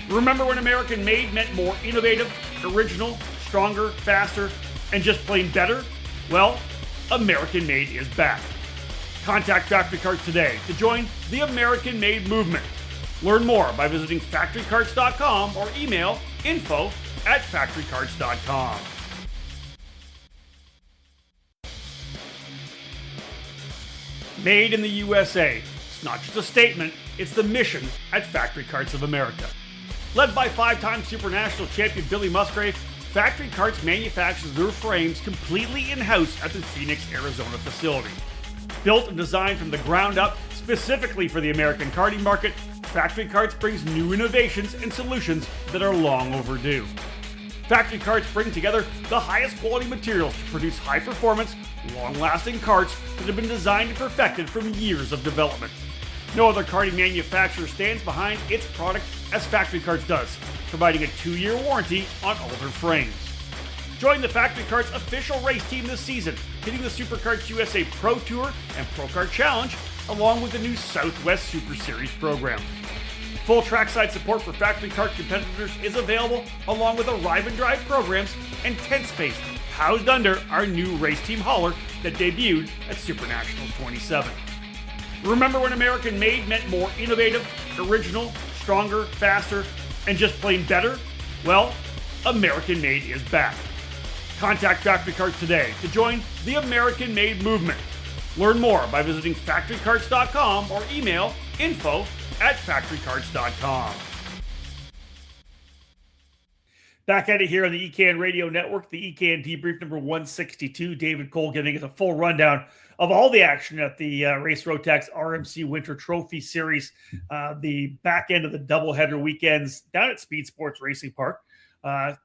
Remember when American made meant more innovative, original, stronger, faster, and just plain better? Well, American made is back. Contact Factory Karts today to join the American made movement. Learn more by visiting factorykarts.com or email info@factorykarts.com. Made in the USA. It's not just a statement, it's the mission at Factory Karts of America. Led by 5-time Super National champion Billy Musgrave, Factory Karts manufactures their frames completely in-house at the Phoenix, Arizona facility. Built and designed from the ground up specifically for the American karting market, Factory Karts brings new innovations and solutions that are long overdue. Factory Karts bring together the highest quality materials to produce high-performance, long-lasting karts that have been designed and perfected from years of development. No other karting manufacturer stands behind its product as Factory Karts does, providing a 2-year warranty on all their frames. Join the Factory Karts official race team this season, hitting the SuperKarts USA Pro Tour and Pro Kart Challenge, along with the new Southwest Super Series program. Full trackside support for factory kart competitors is available, along with Arrive and Drive programs and tent space housed under our new race team hauler that debuted at Super Nationals 27. Remember when American made meant more innovative, original, stronger, faster, and just plain better? Well, American made is back. Contact Factory Karts today to join the American made movement. Learn more by visiting factorykarts.com or email info@factorykarts.com. Back at it here on the EKN Radio Network, the EKN Debrief number 162. David Cole giving us a full rundown of all the action at the Race Rotax RMC Winter Trophy Series, the back end of the doubleheader weekends down at Speed Sports Racing Park.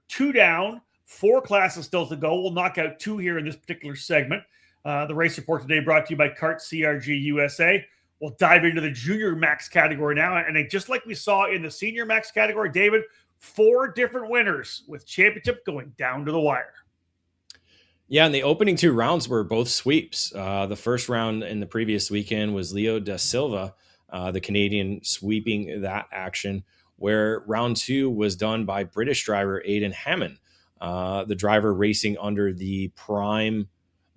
2 down, 4 classes still to go. We'll knock out 2 here in this particular segment. The race report today brought to you by Kart CRG USA. We'll dive into the junior max category now. And just like we saw in the senior max category, David, 4 different winners with championship going down to the wire. Yeah, and the opening 2 rounds were both sweeps. The first round in the previous weekend was Leo da Silva, the Canadian, sweeping that action, where round 2 was done by British driver Aidan Hammond, the driver racing under the Prime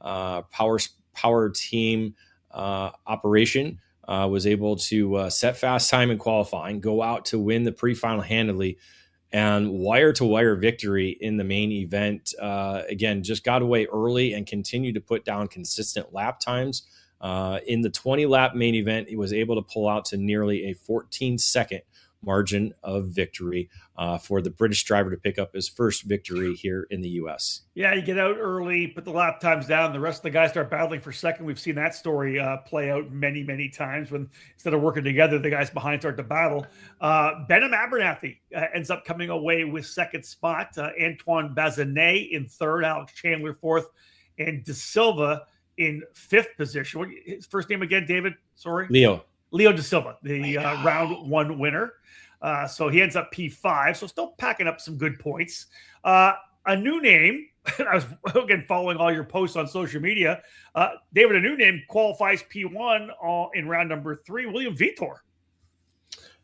Power Team operation. Was able to set fast time in qualifying, go out to win the pre-final handily, and wire-to-wire victory in the main event. Again, just got away early and continued to put down consistent lap times. In the 20-lap main event, he was able to pull out to nearly a 14-second margin of victory for the British driver to pick up his first victory here in the U.S. Yeah, you get out early, put the lap times down. The rest of the guys start battling for second. We've seen that story play out many, many times when instead of working together, the guys behind start to battle. Benham Abernathy ends up coming away with second spot. Antoine Bazinet in third, Alex Chandler fourth, and De Silva in fifth position. His first name again, David? Sorry? Leo De Silva, the round 1 winner. So he ends up P5, so still packing up some good points. A new name, I was again following all your posts on social media. David, a new name qualifies P1 in round number 3, William Vitor.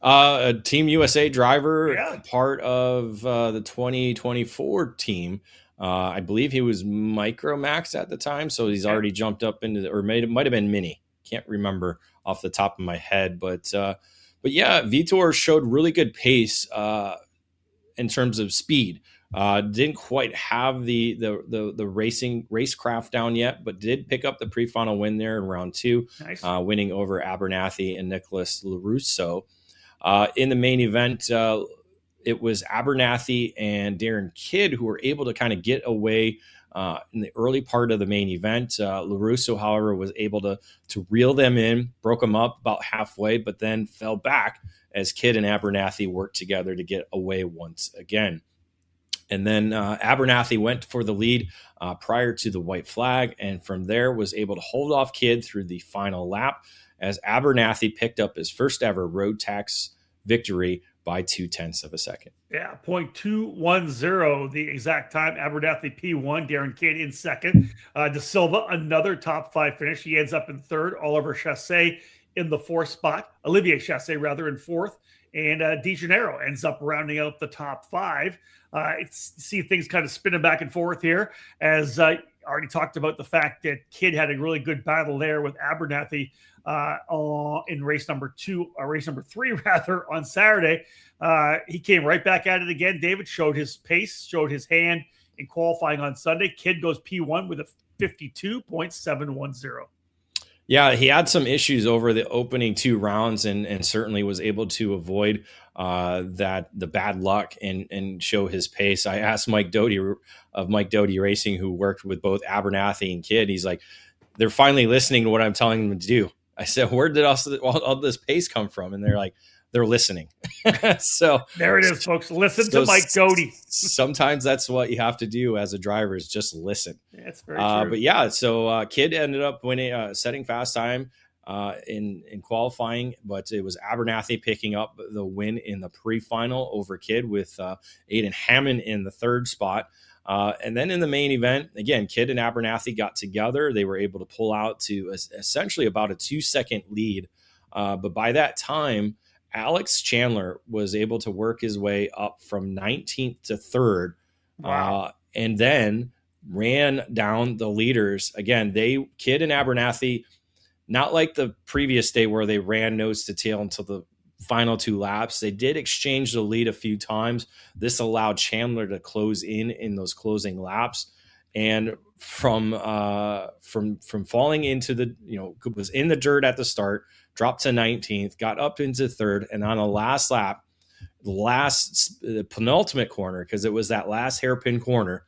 A Team USA driver, part of the 2024 team. I believe he was Micromax at the time, so he's already jumped up into or might have been Mini. Can't remember off the top of my head, but yeah, Vitor showed really good pace in terms of speed. Didn't quite have the racecraft down yet, but did pick up the pre-final win there in round 2, nice. Winning over Abernathy and Nicholas LaRusso. In the main event, it was Abernathy and Darren Kidd who were able to kind of get away in the early part of the main event. LaRusso, however, was able to reel them in, broke them up about halfway, but then fell back as Kidd and Abernathy worked together to get away once again. And then Abernathy went for the lead prior to the white flag, and from there was able to hold off Kidd through the final lap as Abernathy picked up his first ever Rotax victory by 0.2 of a second. Yeah, 0.210, the exact time. Abernathy P1, Darren Kidd in second. De Silva, another top 5 finish. He ends up in third. Oliver Chassé in the 4th spot. Olivier Chassé, rather, in 4th. And De Janeiro ends up rounding out the top 5. See things kind of spinning back and forth here, as already talked about the fact that Kidd had a really good battle there with Abernathy in race number 3 rather, on Saturday. He came right back at it again. David showed his pace, showed his hand in qualifying on Sunday. Kidd goes P1 with a 52.710. Yeah, he had some issues over the opening 2 rounds and certainly was able to avoid the bad luck and show his pace. I asked Mike Doty of Mike Doty Racing, who worked with both Abernathy and Kidd. He's like, they're finally listening to what I'm telling them to do. I said, where did all this pace come from? And they're like, they're listening. So there it is, folks. Listen to Mike Doty. Sometimes that's what you have to do as a driver, is just listen. That's very true. But yeah, so Kidd ended up winning, setting fast time in qualifying, but it was Abernathy picking up the win in the pre-final over Kidd with Aiden Hammond in the 3rd spot. And then in the main event, again, Kidd and Abernathy got together. They were able to pull out to essentially about a 2-second lead. But by that time, Alex Chandler was able to work his way up from 19th to 3rd. Wow. And then ran down the leaders. Again, Kidd and Abernathy, not like the previous day where they ran nose to tail until the final 2 laps. They did exchange the lead a few times. This allowed Chandler to close in those closing laps. And from falling into the, was in the dirt at the start, dropped to 19th, got up into 3rd, and on the last lap, the penultimate corner, because it was that last hairpin corner,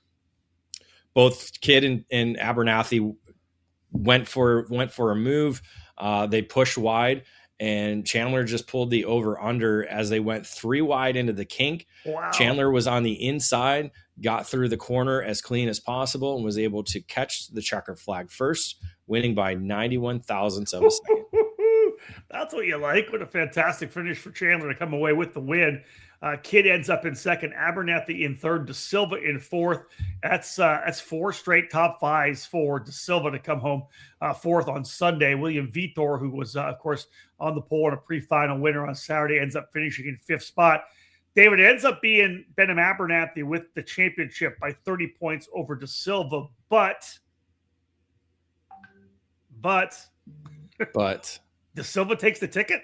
both Kidd and Abernathy went for a move. They pushed wide, and Chandler just pulled the over-under as they went 3 wide into the kink. Wow. Chandler was on the inside, got through the corner as clean as possible, and was able to catch the checker flag first, winning by 91 thousandths of a second. That's what you like. What a fantastic finish for Chandler to come away with the win. Kidd ends up in 2nd, Abernathy in 3rd, De Silva in 4th. That's 4 straight top 5s for De Silva to come home 4th on Sunday. William Vitor, who was, of course, on the pole and a pre-final winner on Saturday, ends up finishing in 5th spot. David, ends up being Benham Abernathy with the championship by 30 points over De Silva, but De Silva takes the ticket?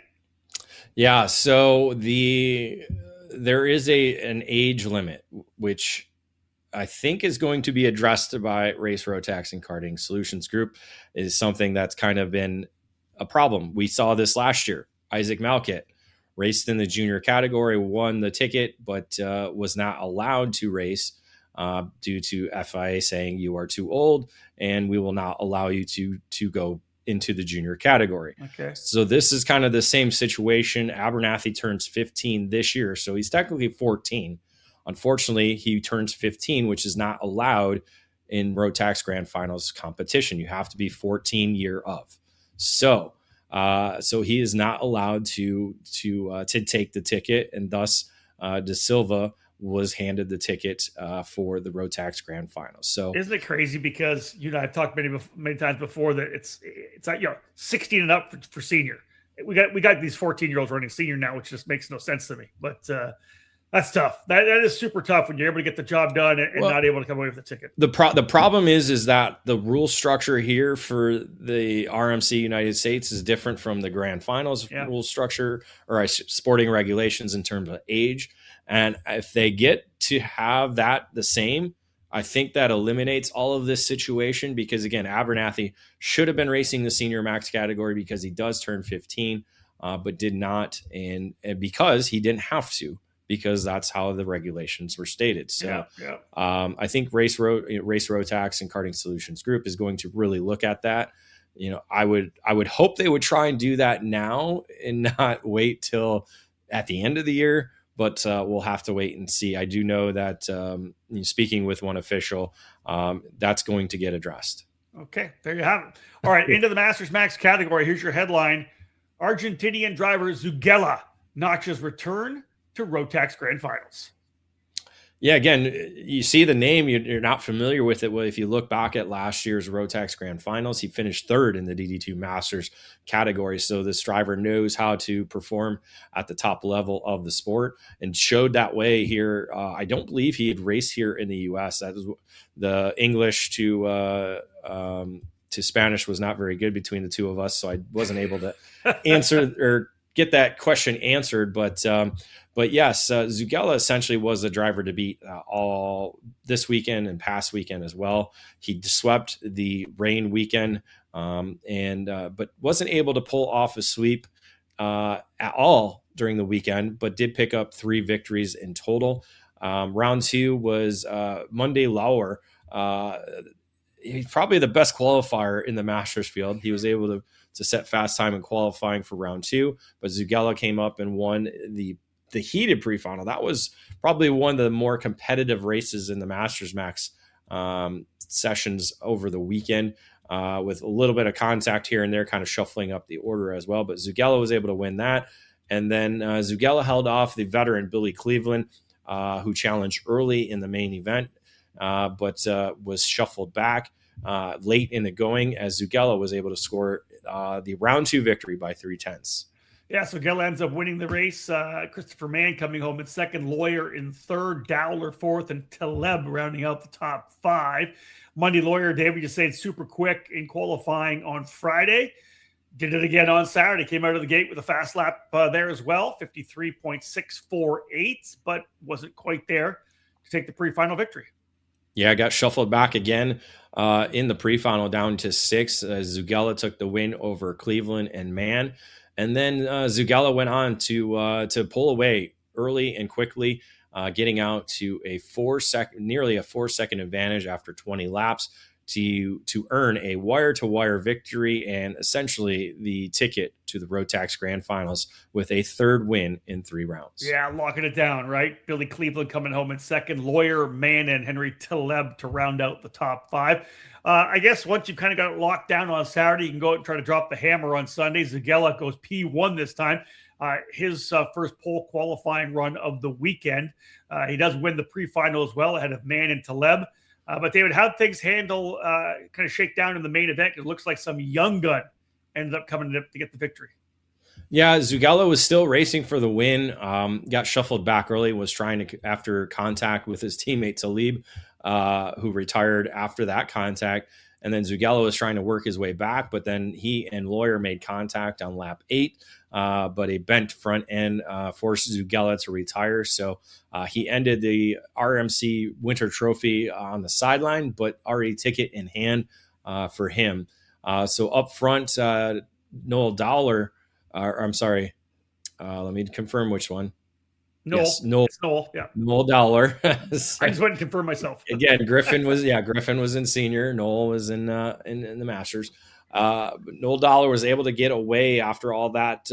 Yeah, so there is an age limit, which I think is going to be addressed by Race Rotax and Karting Solutions Group. It is something that's kind of been a problem. We saw this last year. Isaac Malkett raced in the junior category, won the ticket, but was not allowed to race due to FIA saying you are too old and we will not allow you to go into the junior category. Okay. So this is kind of the same situation. Abernathy turns 15 this year, so he's technically 14. Unfortunately, he turns 15, which is not allowed in Rotax Grand Finals competition. You have to be 14 year of. So he is not allowed to take the ticket, and thus De Silva was handed the ticket for the Rotax Grand Finals. So isn't it crazy? Because I've talked many times before that it's like 16 and up for senior. We got these 14-year-olds running senior now, which just makes no sense to me. But that's tough. That is super tough when you're able to get the job done and not able to come away with the ticket. The problem is that the rule structure here for the RMC United States is different from the Grand Finals rule structure or sporting regulations in terms of age. And if they get to have that the same, I think that eliminates all of this situation because, again, Abernathy should have been racing the senior max category because he does turn 15, but did not. And because he didn't have to, because that's how the regulations were stated. So I think Race Rotax and Karting Solutions Group is going to really look at that. I would hope they would try and do that now and not wait till at the end of the year. But we'll have to wait and see. I do know that speaking with one official, that's going to get addressed. Okay, there you have it. All right, into the Masters Max category. Here's your headline. Argentinian driver Zugella notches return to Rotax Grand Finals. Yeah, again, you see the name, you're not familiar with it. Well, if you look back at last year's Rotax Grand Finals, he finished third in the DD2 Masters category. So this driver knows how to perform at the top level of the sport and showed that way here. I don't believe he had raced here in the U.S. That was the English to Spanish was not very good between the two of us, so I wasn't able to answer or get that question answered. But yes, Zugella essentially was the driver to beat all this weekend and past weekend as well. He swept the rain weekend, but wasn't able to pull off a sweep at all during the weekend, but did pick up 3 victories in total. Round 2 was Monday Lauer. He's probably the best qualifier in the Masters field. He was able to set fast time in qualifying for round 2, but Zugella came up and won the heated pre-final. That was probably one of the more competitive races in the Masters Max sessions over the weekend, with a little bit of contact here and there, kind of shuffling up the order as well. But Zugella was able to win that. And then Zugella held off the veteran Billy Cleveland, who challenged early in the main event, but was shuffled back late in the going as Zugella was able to score the round 2 victory by 3/10. Yeah, so Zugella ends up winning the race. Christopher Mann coming home in second, Lawyer in third, Dowler fourth, and Taleb rounding out the top 5. Monday Lawyer, Dave, we just saying super quick in qualifying on Friday. Did it again on Saturday. Came out of the gate with a fast lap there as well, 53.648, but wasn't quite there to take the pre-final victory. Yeah, got shuffled back again in the pre-final down to 6. Zugella took the win over Cleveland and Mann. And then Zugella went on to pull away early and quickly, getting out to nearly a 4-second advantage after 20 laps to earn a wire-to-wire victory and essentially the ticket to the Rotax Grand Finals with a 3rd win in 3 rounds. Yeah, locking it down, right? Billy Cleveland coming home in second, Lawyer, Mann, and Henry Taleb to round out the top 5. I guess once you kind of got it locked down on Saturday, you can go out and try to drop the hammer on Sunday. Zugella goes P1 this time. His first pole qualifying run of the weekend. He does win the pre-final as well ahead of Mann and Taleb. But David, how'd things handle, kind of shake down in the main event? It looks like some young gun ended up coming to get the victory. Yeah, Zugella was still racing for the win. Got shuffled back early, was trying to, after contact with his teammate Talib, who retired after that contact. And then Zugella was trying to work his way back, but then he and Lawyer made contact on lap 8, but a bent front end forced Zugella to retire. So he ended the RMC Winter Trophy on the sideline, but already ticket in hand for him. So up front, Noel Dowler, let me confirm which one. Noel. Yes, Noel. It's Noel. Yeah. Noel Dowler. I just went and confirm myself. Again, Griffin was in senior. Noel was in the Masters. Noel Dowler was able to get away after all that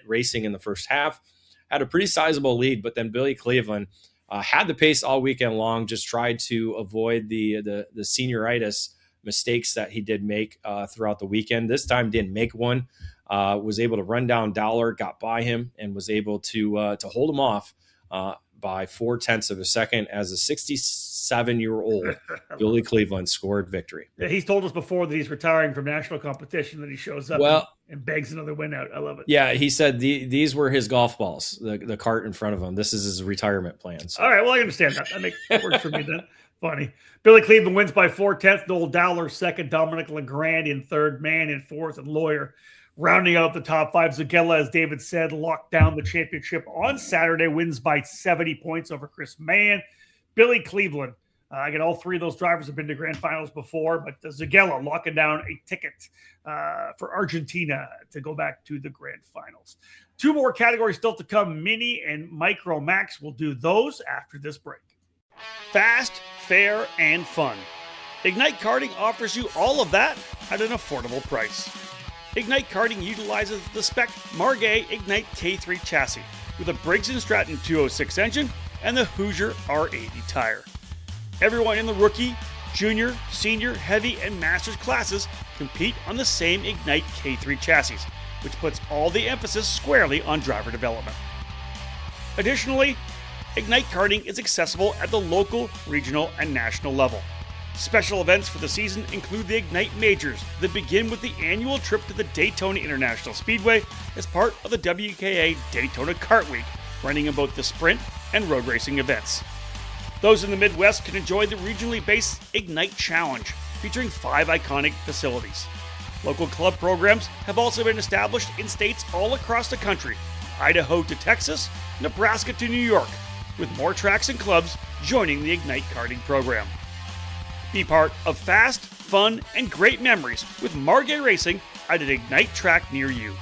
racing in the first half. Had a pretty sizable lead, but then Billy Cleveland had the pace all weekend long. Just tried to avoid the senioritis mistakes that he did make throughout the weekend. This time didn't make one. Was able to run down Dowler, got by him, and was able to hold him off by 0.4 of a second as a 67-year-old Billy Cleveland scored victory. Yeah, he's told us before that he's retiring from national competition, that he shows up and begs another win out. I love it. Yeah, he said these were his golf balls, the cart in front of him. This is his retirement plan. So. All right, well, I understand that. That works for me then. Funny. Billy Cleveland wins by 0.4. Noel Dowler second, Dominic Legrand in third, Mann in fourth, and Lawyer rounding out the top 5. Zugella, as David said, locked down the championship on Saturday, wins by 70 points over Chris Mann. Billy Cleveland, again, all 3 of those drivers have been to grand finals before, but Zugella locking down a ticket for Argentina to go back to the grand finals. 2 more categories still to come, Mini and Micro Max. We'll do those after this break. Fast, fair, and fun. Ignite Karting offers you all of that at an affordable price. Ignite Karting utilizes the spec Margay Ignite K3 chassis with a Briggs & Stratton 206 engine and the Hoosier R80 tire. Everyone in the rookie, junior, senior, heavy, and masters classes compete on the same Ignite K3 chassis, which puts all the emphasis squarely on driver development. Additionally, Ignite Karting is accessible at the local, regional, and national level. Special events for the season include the Ignite Majors that begin with the annual trip to the Daytona International Speedway as part of the WKA Daytona Kart Week, running in both the sprint and road racing events. Those in the Midwest can enjoy the regionally based Ignite Challenge, featuring 5 iconic facilities. Local club programs have also been established in states all across the country, Idaho to Texas, Nebraska to New York, with more tracks and clubs joining the Ignite Karting program. Be part of fast, fun, and great memories with Margay Racing at an Ignite track near you.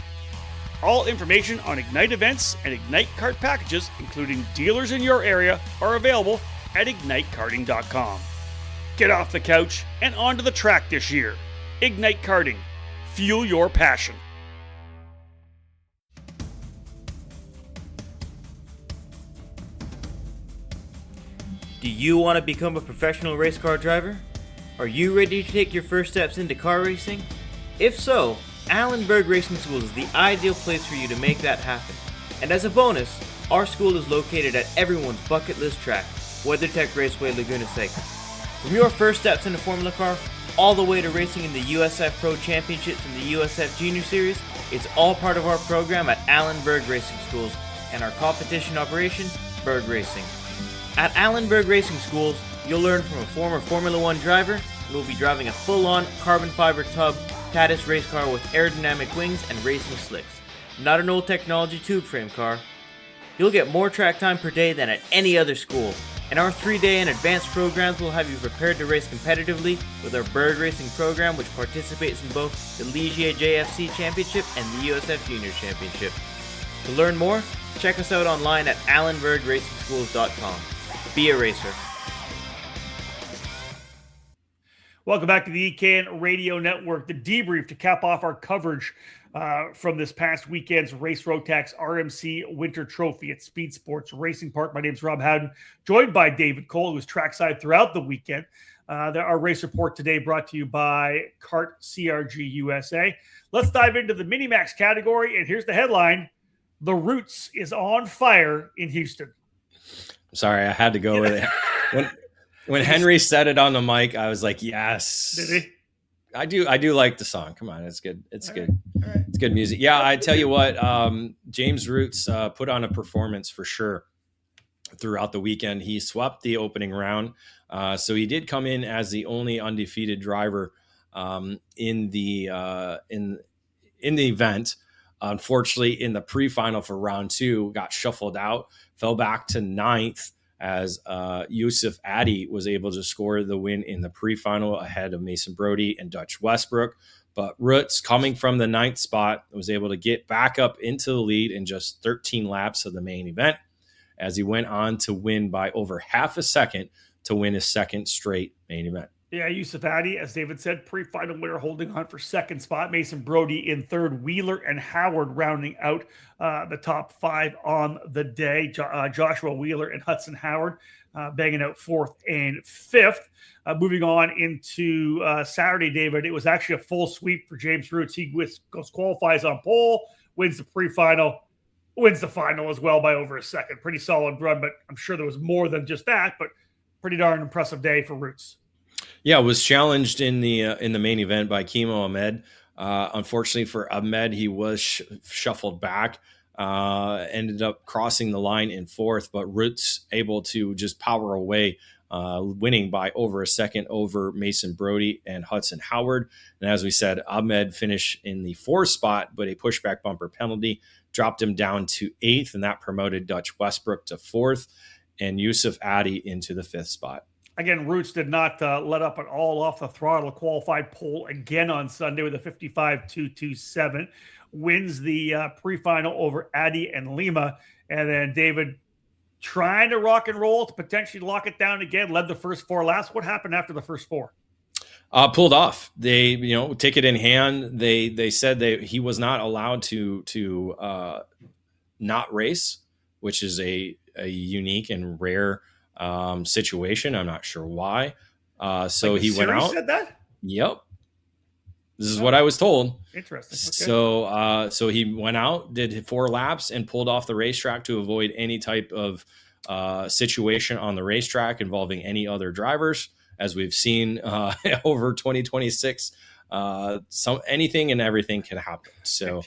All information on Ignite events and Ignite Kart packages, including dealers in your area, are available at ignitekarting.com. Get off the couch and onto the track this year. Ignite Karting. Fuel your passion. Do you want to become a professional race car driver? Are you ready to take your first steps into car racing? If so, Allenberg Racing School is the ideal place for you to make that happen. And as a bonus, our school is located at everyone's bucket list track, WeatherTech Raceway Laguna Seca. From your first steps in a Formula car, all the way to racing in the USF Pro Championships and the USF Junior Series, it's all part of our program at Allenberg Racing Schools and our competition operation, Berg Racing. At Allenberg Racing Schools, you'll learn from a former Formula One driver and will be driving a full-on carbon fiber tub Tatis race car with aerodynamic wings and racing slicks. Not an old technology tube frame car. You'll get more track time per day than at any other school. And our 3-day and advanced programs will have you prepared to race competitively with our Bird Racing program, which participates in both the Ligier JFC Championship and the USF Junior Championship. To learn more, check us out online at allenbergracingschools.com. Be a racer. Welcome back to the EKN Radio Network, the debrief to cap off our coverage from this past weekend's Race Rotax RMC Winter Trophy at Speed Sports Racing Park. My name is Rob Howden, joined by David Cole, who's trackside throughout the weekend. Our race report today brought to you by Kart CRG USA. Let's dive into the Minimax category, and here's the headline. The Roots is on fire in Houston. Sorry, I had to go with it. When Henry said it on the mic, I was like, yes. Did he? I do like the song. Come on, it's good. It's good. All right. It's good music. Yeah, I tell you what, James Roots put on a performance for sure throughout the weekend. He swept the opening round, so he did come in as the only undefeated driver in the event. Unfortunately, in the pre-final for round 2, got shuffled out, fell back to 9th. As Yusuf Addy was able to score the win in the pre-final ahead of Mason Brody and Dutch Westbrook. But Roots, coming from the 9th spot, was able to get back up into the lead in just 13 laps of the main event, as he went on to win by over half a second to win his second straight main event. Yeah, Yusuf Addy, as David said, pre-final winner holding on for second spot. Mason Brody in third. Wheeler and Howard rounding out the top 5 on the day. Joshua Wheeler and Hudson Howard banging out 4th and 5th. Moving on into Saturday, David, it was actually a full sweep for James Roots. He qualifies on pole, wins the pre-final, wins the final as well by over a second. Pretty solid run, but I'm sure there was more than just that, but pretty darn impressive day for Roots. Yeah, was challenged in the main event by Kimo Ahmed. Unfortunately for Ahmed, he was shuffled back, ended up crossing the line in 4th, but Roots able to just power away, winning by over a second over Mason Brody and Hudson Howard. And as we said, Ahmed finished in the 4th spot, but a pushback bumper penalty dropped him down to 8th, and that promoted Dutch Westbrook to 4th and Yusuf Addy into the 5th spot. Again, Roots did not let up at all off the throttle. Qualified pole again on Sunday with a 55.227. Wins the pre-final over Addy and Lima. And then David trying to rock and roll to potentially lock it down again. Led the first 4 laps. What happened after the first 4? Pulled off. They, ticket in hand. They said he was not allowed to not race, which is a unique and rare situation. I'm not sure why. So he went out. Said that? Yep. This is what I was told. Interesting. Okay. So he went out, did 4 laps, and pulled off the racetrack to avoid any type of situation on the racetrack involving any other drivers. As we've seen over 2026, anything and everything can happen. So,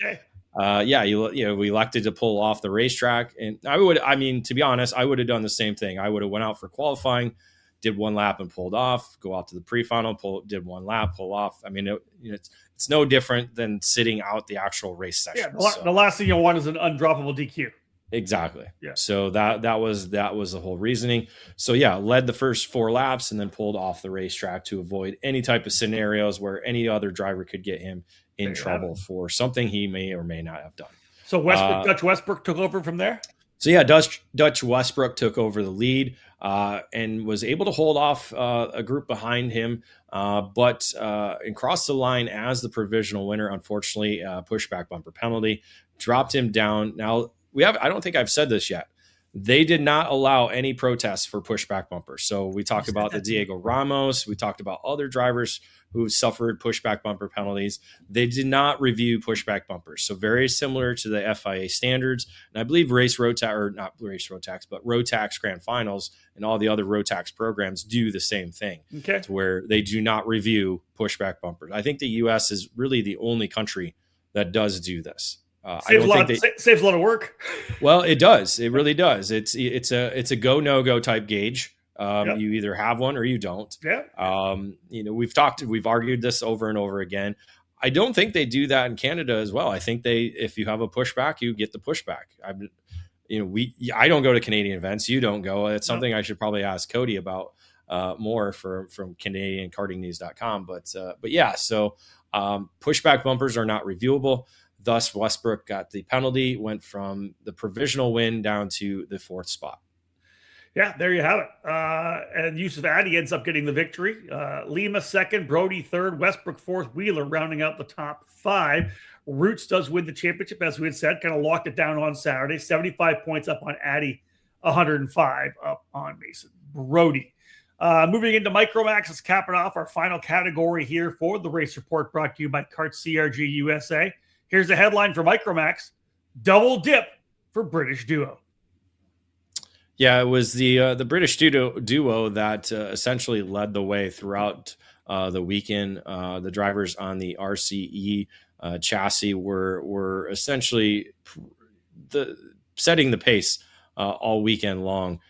we elected to pull off the racetrack, and to be honest, I would have done the same thing. I would have went out for qualifying, did 1 lap and pulled off, go out to the pre-final, did 1 lap, pull off. I mean, it's no different than sitting out the actual race session. Yeah, the last thing you want is an undroppable DQ. Exactly. Yeah. So that was the whole reasoning. So yeah, led the first 4 laps and then pulled off the racetrack to avoid any type of scenarios where any other driver could get him in trouble for something he may or may not have done. So Dutch Westbrook took over from there? So yeah, Dutch Westbrook took over the lead and was able to hold off a group behind him, but and crossed the line as the provisional winner. Unfortunately, pushback bumper penalty dropped him down. Now, I don't think I've said this yet. They did not allow any protests for pushback bumpers. So we talked about the Diego Ramos. We talked about other drivers who suffered pushback bumper penalties. They did not review pushback bumpers. So very similar to the FIA standards. And I believe Rotax Grand Finals and all the other Rotax programs do the same thing. Okay. To where they do not review pushback bumpers. I think the U.S. is really the only country that does do this. Saves a lot of work. Well, it does. It really does. It's a go no go type gauge. You either have one or you don't. Yeah. We've argued this over and over again. I don't think they do that in Canada as well. I think if you have a pushback, you get the pushback. I don't go to Canadian events. You don't go. It's something I should probably ask Cody about more from CanadianKartingNews.com. But yeah, so pushback bumpers are not reviewable. Thus, Westbrook got the penalty, went from the provisional win down to the 4th spot. Yeah, there you have it. And Yusuf Addy ends up getting the victory. Lima 2nd, Brody 3rd, Westbrook 4th, Wheeler rounding out the top 5. Roots does win the championship, as we had said, kind of locked it down on Saturday. 75 points up on Addy, 105 up on Mason Brody. Moving into Micromax, let's cap it off. Our final category here for the race report brought to you by Kart CRG USA. Here's the headline for Micromax: double dip for British duo. Yeah, it was the British duo that essentially led the way throughout the weekend. The drivers on the RCE chassis were essentially setting the pace all weekend long.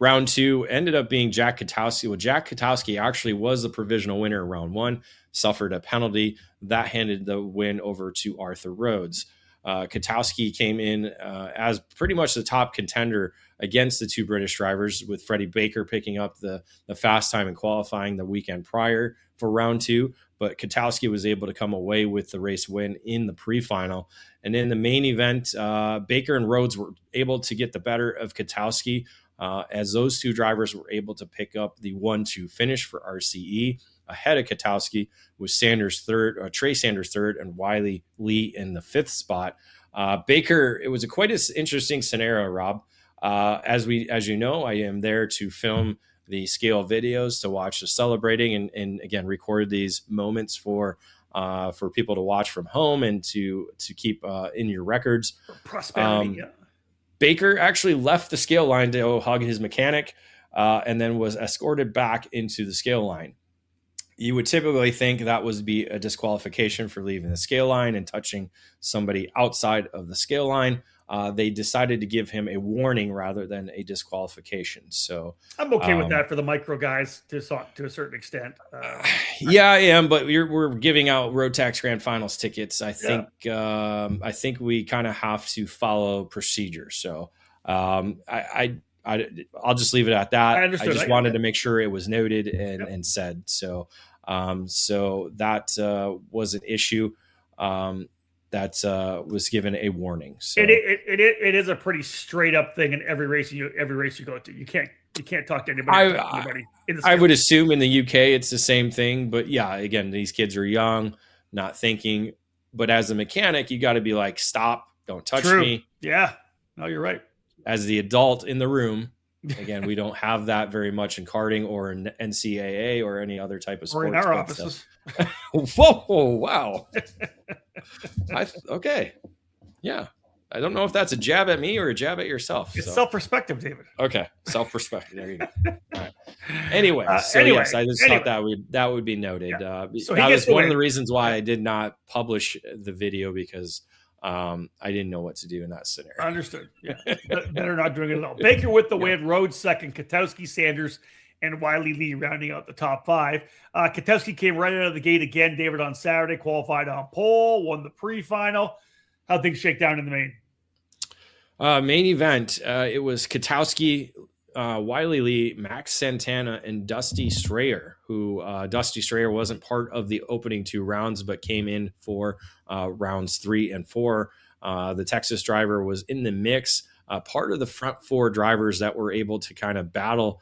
Round 2 ended up being Jack Katowski. Well, Jack Katowski actually was the provisional winner in round 1, suffered a penalty that handed the win over to Arthur Rhodes. Katowski came in as pretty much the top contender against the 2 British drivers, with Freddie Baker picking up the fast time in qualifying the weekend prior for round 2. But Katowski was able to come away with the race win in the pre-final. And in the main event, Baker and Rhodes were able to get the better of Katowski, as those 2 drivers were able to pick up the 1-2 finish for RCE ahead of Katowski, with Trey Sanders 3rd, and Wiley Lee in the 5th spot. Baker, it was quite an interesting scenario, Rob. As you know, I am there to film the scale videos, to watch the celebrating, and again record these moments for people to watch from home and to keep in your records. Prosperity. Baker actually left the scale line to go hug his mechanic, and then was escorted back into the scale line. You would typically think that would be a disqualification for leaving the scale line and touching somebody outside of the scale line. They decided to give him a warning rather than a disqualification. So I'm okay with that for the micro guys to a certain extent. Yeah, I am, but we're giving out Rotax Grand Finals tickets. I think we kind of have to follow procedure. So I'll just leave it at that. I just wanted to make sure it was noted and said. So that was an issue that was given a warning. So it is a pretty straight up thing in every race you go to. You can't talk to anybody. I would assume in the UK it's the same thing, but yeah, again, these kids are young, not thinking. But as a mechanic, you got to be like, stop, don't touch me. Yeah, no, you're right. As the adult in the room, Again, we don't have that very much in karting or in NCAA or any other type of Or sports. in our offices. Whoa, wow. Okay. Yeah. I don't know if that's a jab at me or a jab at yourself. It's self-perspective, David. Okay. Self-perspective. There you go. All right. Anyway, yes, I just thought that would be noted. Yeah. So that was one of the reasons why I did not publish the video, because I didn't know what to do in that scenario. Understood. Yeah. Better not doing it at all. Baker with the win, Rhodes second, Katowski, Sanders, and Wiley Lee rounding out the top five. Katowski came right out of the gate again, David, on Saturday, qualified on pole, won the pre-final. How'd things shake down in the main? Main event, it was Katowski, Wiley Lee, Max Santana, and Dusty Strayer, who Dusty Strayer wasn't part of the opening 2 rounds, but came in for rounds 3 and 4. The Texas driver was in the mix, part of the front 4 drivers that were able to kind of battle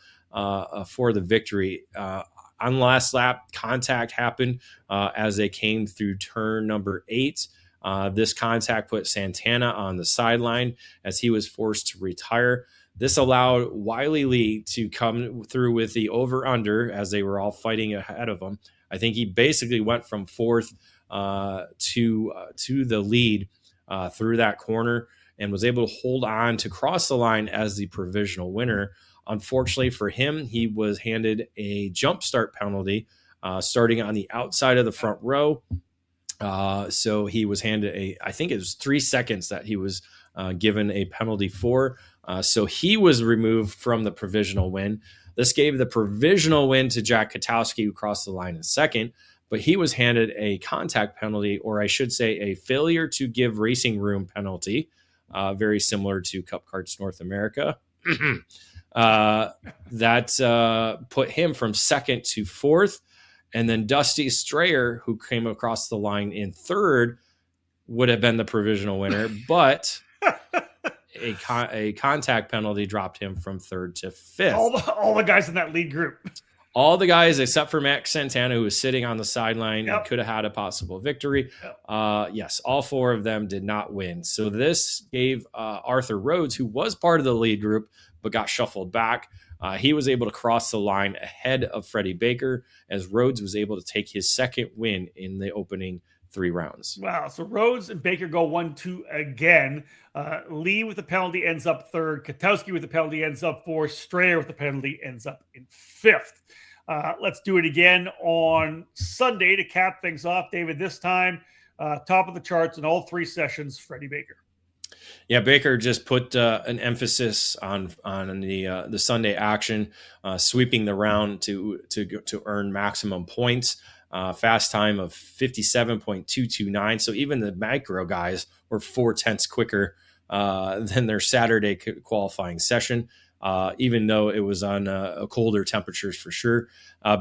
for the victory. On the last lap, contact happened as they came through turn number 8. This contact put Santana on the sideline as he was forced to retire. This allowed Wiley Lee to come through with the over-under as they were all fighting ahead of him. I think he basically went from 4th to the lead through that corner and was able to hold on to cross the line as the provisional winner. Unfortunately for him, he was handed a jump start penalty starting on the outside of the front row. So he was handed I think it was 3 seconds that he was given a penalty for. So he was removed from the provisional win. This gave the provisional win to Jack Katowski, who crossed the line in second, but he was handed a contact penalty, or I should say a failure to give racing room penalty, very similar to Cup Karts North America. That put him from second to 4th. And then Dusty Strayer, who came across the line in 3rd, would have been the provisional winner, but a contact penalty dropped him from 3rd to 5th. All the guys in that lead group. All the guys except for Max Santana, who was sitting on the sideline and could have had a possible victory. Yes, all 4 of them did not win. So this gave Arthur Rhodes, who was part of the lead group but got shuffled back, he was able to cross the line ahead of Freddie Baker, as Rhodes was able to take his second win in the opening 3 rounds. Wow. So Rhodes and Baker go 1-2 again. Lee with the penalty ends up 3rd. Katowski with the penalty ends up 4th. Strayer with the penalty ends up in 5th. Let's do it again on Sunday to cap things off. David, this time, top of the charts in all 3 sessions, Freddie Baker. Yeah, Baker just put an emphasis on the Sunday action, sweeping the round to earn maximum points. Fast time of 57.229. So even the micro guys were 4/10 quicker than their Saturday qualifying session, even though it was on colder temperatures for sure.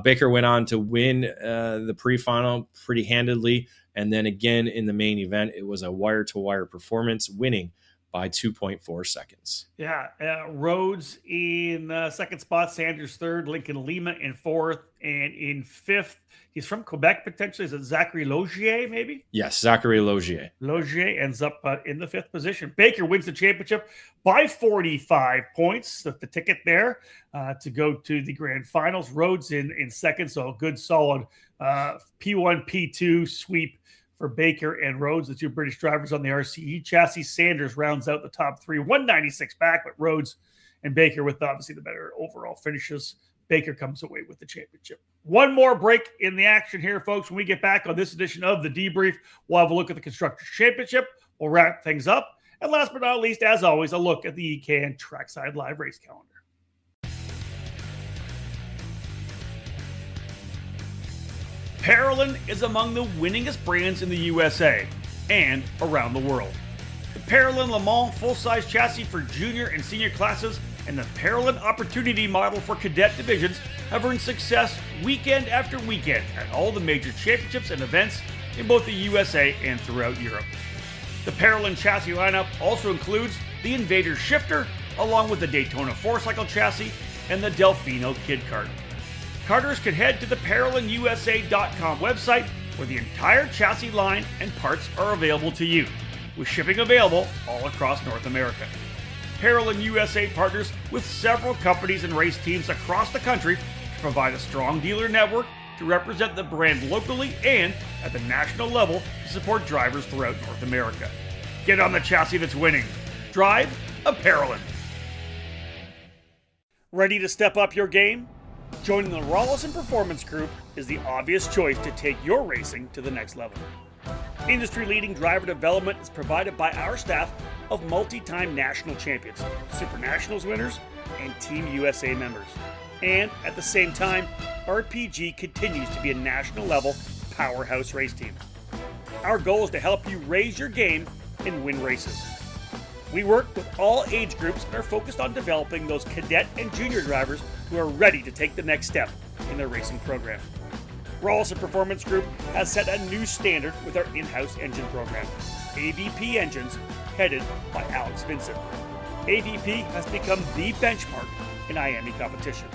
Baker went on to win the pre-final pretty handedly. And then again in the main event, it was a wire-to-wire performance, winning by 2.4 seconds. Yeah, Rhodes in 2nd spot, Sanders 3rd, Lincoln Lima in 4th, and in 5th, he's from Quebec potentially. Is it Zachary Logier, maybe? Yes, Zachary Logier. Logier ends up in the 5th position. Baker wins the championship by 45 points. The ticket there to go to the grand finals. Rhodes in 2nd, so a good solid P1, P2 sweep for Baker and Rhodes, the 2 British drivers on the RCE chassis. Sanders rounds out the top 3, 196 back, but Rhodes and Baker with obviously the better overall finishes. Baker comes away with the championship. One more break in the action here, folks. When we get back on this edition of the Debrief, we'll have a look at the Constructors' Championship. We'll wrap things up. And last but not least, as always, a look at the EKN Trackside Live race calendar. Parolin is among the winningest brands in the USA and around the world. The Parolin Le Mans full-size chassis for junior and senior classes and the Parolin Opportunity model for cadet divisions have earned success weekend after weekend at all the major championships and events in both the USA and throughout Europe. The Parolin chassis lineup also includes the Invader shifter, along with the Daytona 4-cycle chassis and the Delfino Kid Kart. Karters can head to the ParolinUSA.com website, where the entire chassis line and parts are available to you, with shipping available all across North America. Parolin USA partners with several companies and race teams across the country to provide a strong dealer network to represent the brand locally and at the national level to support drivers throughout North America. Get on the chassis that's winning. Drive a Parolin. Ready to step up your game? Joining the Rollison Performance Group is the obvious choice to take your racing to the next level. Industry-leading driver development is provided by our staff of multi-time national champions, Super Nationals winners, and Team USA members. And at the same time, RPG continues to be a national-level powerhouse race team. Our goal is to help you raise your game and win races. We work with all age groups and are focused on developing those cadet and junior drivers who are ready to take the next step in their racing program. Rollison Performance Group has set a new standard with our in-house engine program, AVP Engines, headed by Alex Vincent. AVP has become the benchmark in IAME competition.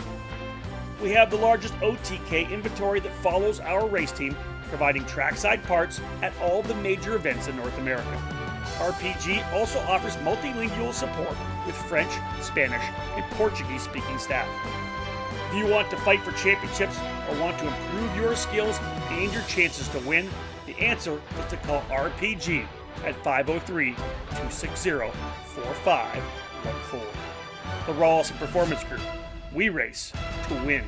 We have the largest OTK inventory that follows our race team, providing trackside parts at all the major events in North America. RPG also offers multilingual support with French, Spanish, and Portuguese-speaking staff. If you want to fight for championships or want to improve your skills and your chances to win, the answer is to call RPG at 503-260-4514. The Rollison Performance Group. We race to win.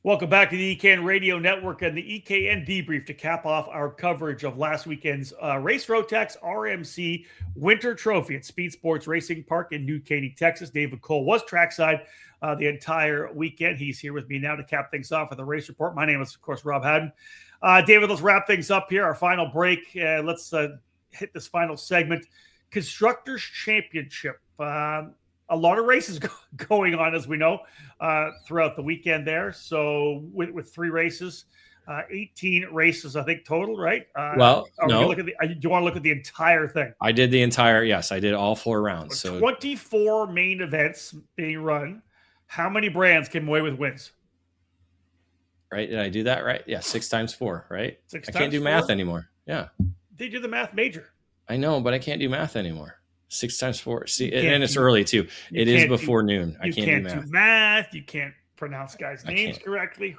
Welcome back to the EKN Radio Network and the EKN Debrief to cap off our coverage of last weekend's Race Rotax RMC Winter Trophy at Speed Sports Racing Park in New Caney, Texas. David Cole was trackside the entire weekend. He's here with me now to cap things off with the race report. My name is, of course, Rob Haddon. David, let's wrap things up here. Our final break. Let's hit this final segment. Constructors Championship. A lot of races going on, as we know, throughout the weekend there. So with 3 races, 18 races, I think, total, right? No. Do you want to look at the entire thing? I did the entire, yes, I did all 4 rounds. So 24 main events being run. How many brands came away with wins? Right? Did I do that right? Yeah, 6 times 4, right? I can't do math anymore. Yeah. They do the math major. I know, but I can't do math anymore. 6 times 4. See, and it's early too. It is before noon. I can't do math. You can't pronounce guys' names correctly.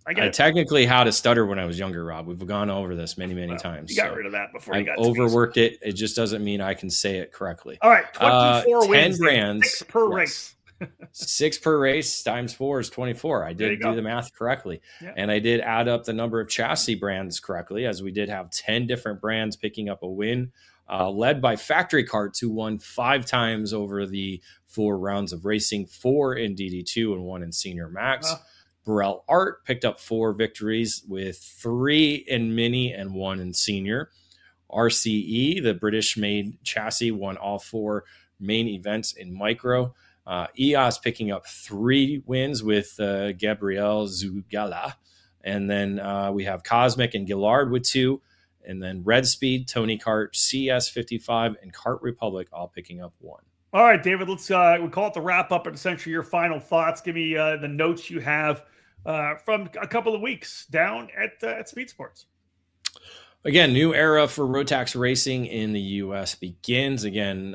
I technically had a stutter when I was younger, Rob. We've gone over this many times. You got rid of that before you got overworked it. It just doesn't mean I can say it correctly. All right, 24 wins. 10 brands. 6 per race. 6 per race times 4 is 24. I did do the math correctly. Yeah. And I did add up the number of chassis brands correctly, as we did have 10 different brands picking up a win. Led by Factory Carts, who won 5 times over the 4 rounds of racing, 4 in DD2 and 1 in Senior Max. Burrell Art picked up 4 victories with 3 in Mini and 1 in Senior. RCE, the British-made chassis, won all 4 main events in Micro. EOS picking up 3 wins with Gabriel Zugala. And then we have Cosmic and Gillard with 2. And then Red Speed, Tony Kart, CS55, and Kart Republic all picking up 1. All right, David, let's we call it the wrap up and essentially your final thoughts. Give me the notes you have from a couple of weeks down at Speed Sports. Again, new era for Rotax racing in the U.S. begins again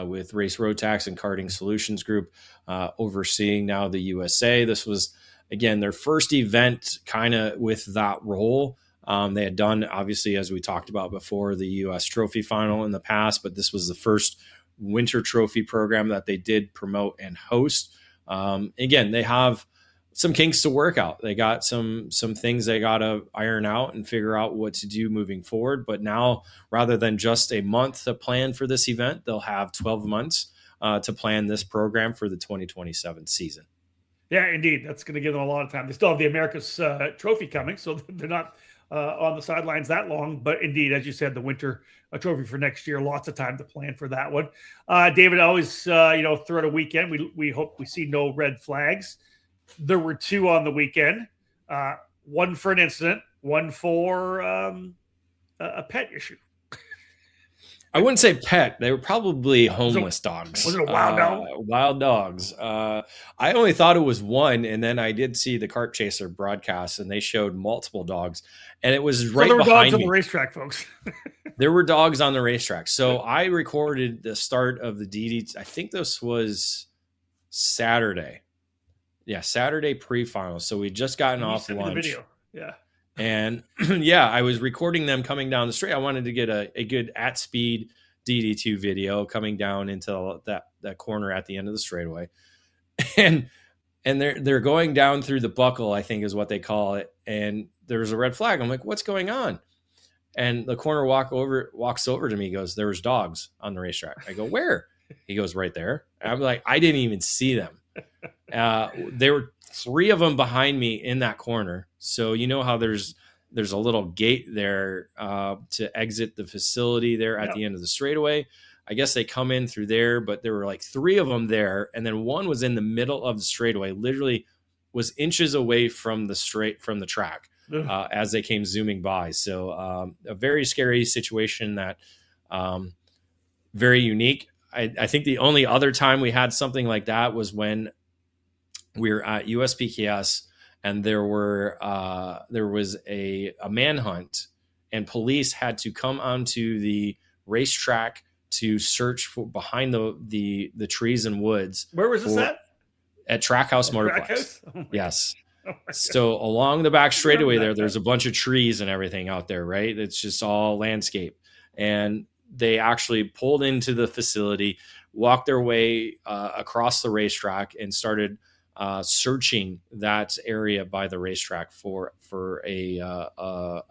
with Race Rotax and Karting Solutions Group overseeing now the USA. This was, again, their first event kind of with that role. They had done, obviously, as we talked about before, the U.S. Trophy Final in the past, but this was the first Winter Trophy program that they did promote and host. Again, they have some kinks to work out. They got some things they got to iron out and figure out what to do moving forward. But now, rather than just a month to plan for this event, they'll have 12 months to plan this program for the 2027 season. Yeah, indeed. That's going to give them a lot of time. They still have the America's Trophy coming, so they're not on the sidelines that long. But indeed, as you said, the Winter Trophy for next year, lots of time to plan for that one. David, always, throughout a weekend, we hope we see no red flags. There were 2 on the weekend, 1 for an incident, 1 for a pet issue. I wouldn't say pet. They were probably homeless dogs. Was it a wild dog? Wild dogs. I only thought it was one, and then I did see the Kart Chaser broadcast, and they showed multiple dogs, and it was right there were behind dogs on me. the racetrack, folks. There were dogs on the racetrack. So I recorded the start of the DD. I think this was Saturday. Yeah, Saturday pre-finals. So we'd just gotten off lunch. The video. Yeah. And yeah, I was recording them coming down the straight. I wanted to get a good at speed DD2 video coming down into that corner at the end of the straightaway. And they're going down through the buckle, I think is what they call it. And there's a red flag. I'm like, what's going on? And the corner walks over to me, goes, there was dogs on the racetrack. I go, where? He goes, right there. And I'm like, I didn't even see them. There were 3 of them behind me in that corner. So you know how there's a little gate there to exit the facility there at the end of the straightaway. I guess they come in through there, but there were like 3 of them there. And then one was in the middle of the straightaway, literally was inches away from the track as they came zooming by. So a very scary situation that very unique. I think the only other time we had something like that was when we were at USPKS and there was a manhunt, and police had to come onto the racetrack to search for behind the trees and woods. Where was this at? At Trackhouse Motorplex. Trackhouse? Oh yes. So along the back straightaway there's a bunch of trees and everything out there, right? It's just all landscape. And they actually pulled into the facility, walked their way across the racetrack, and started searching that area by the racetrack for a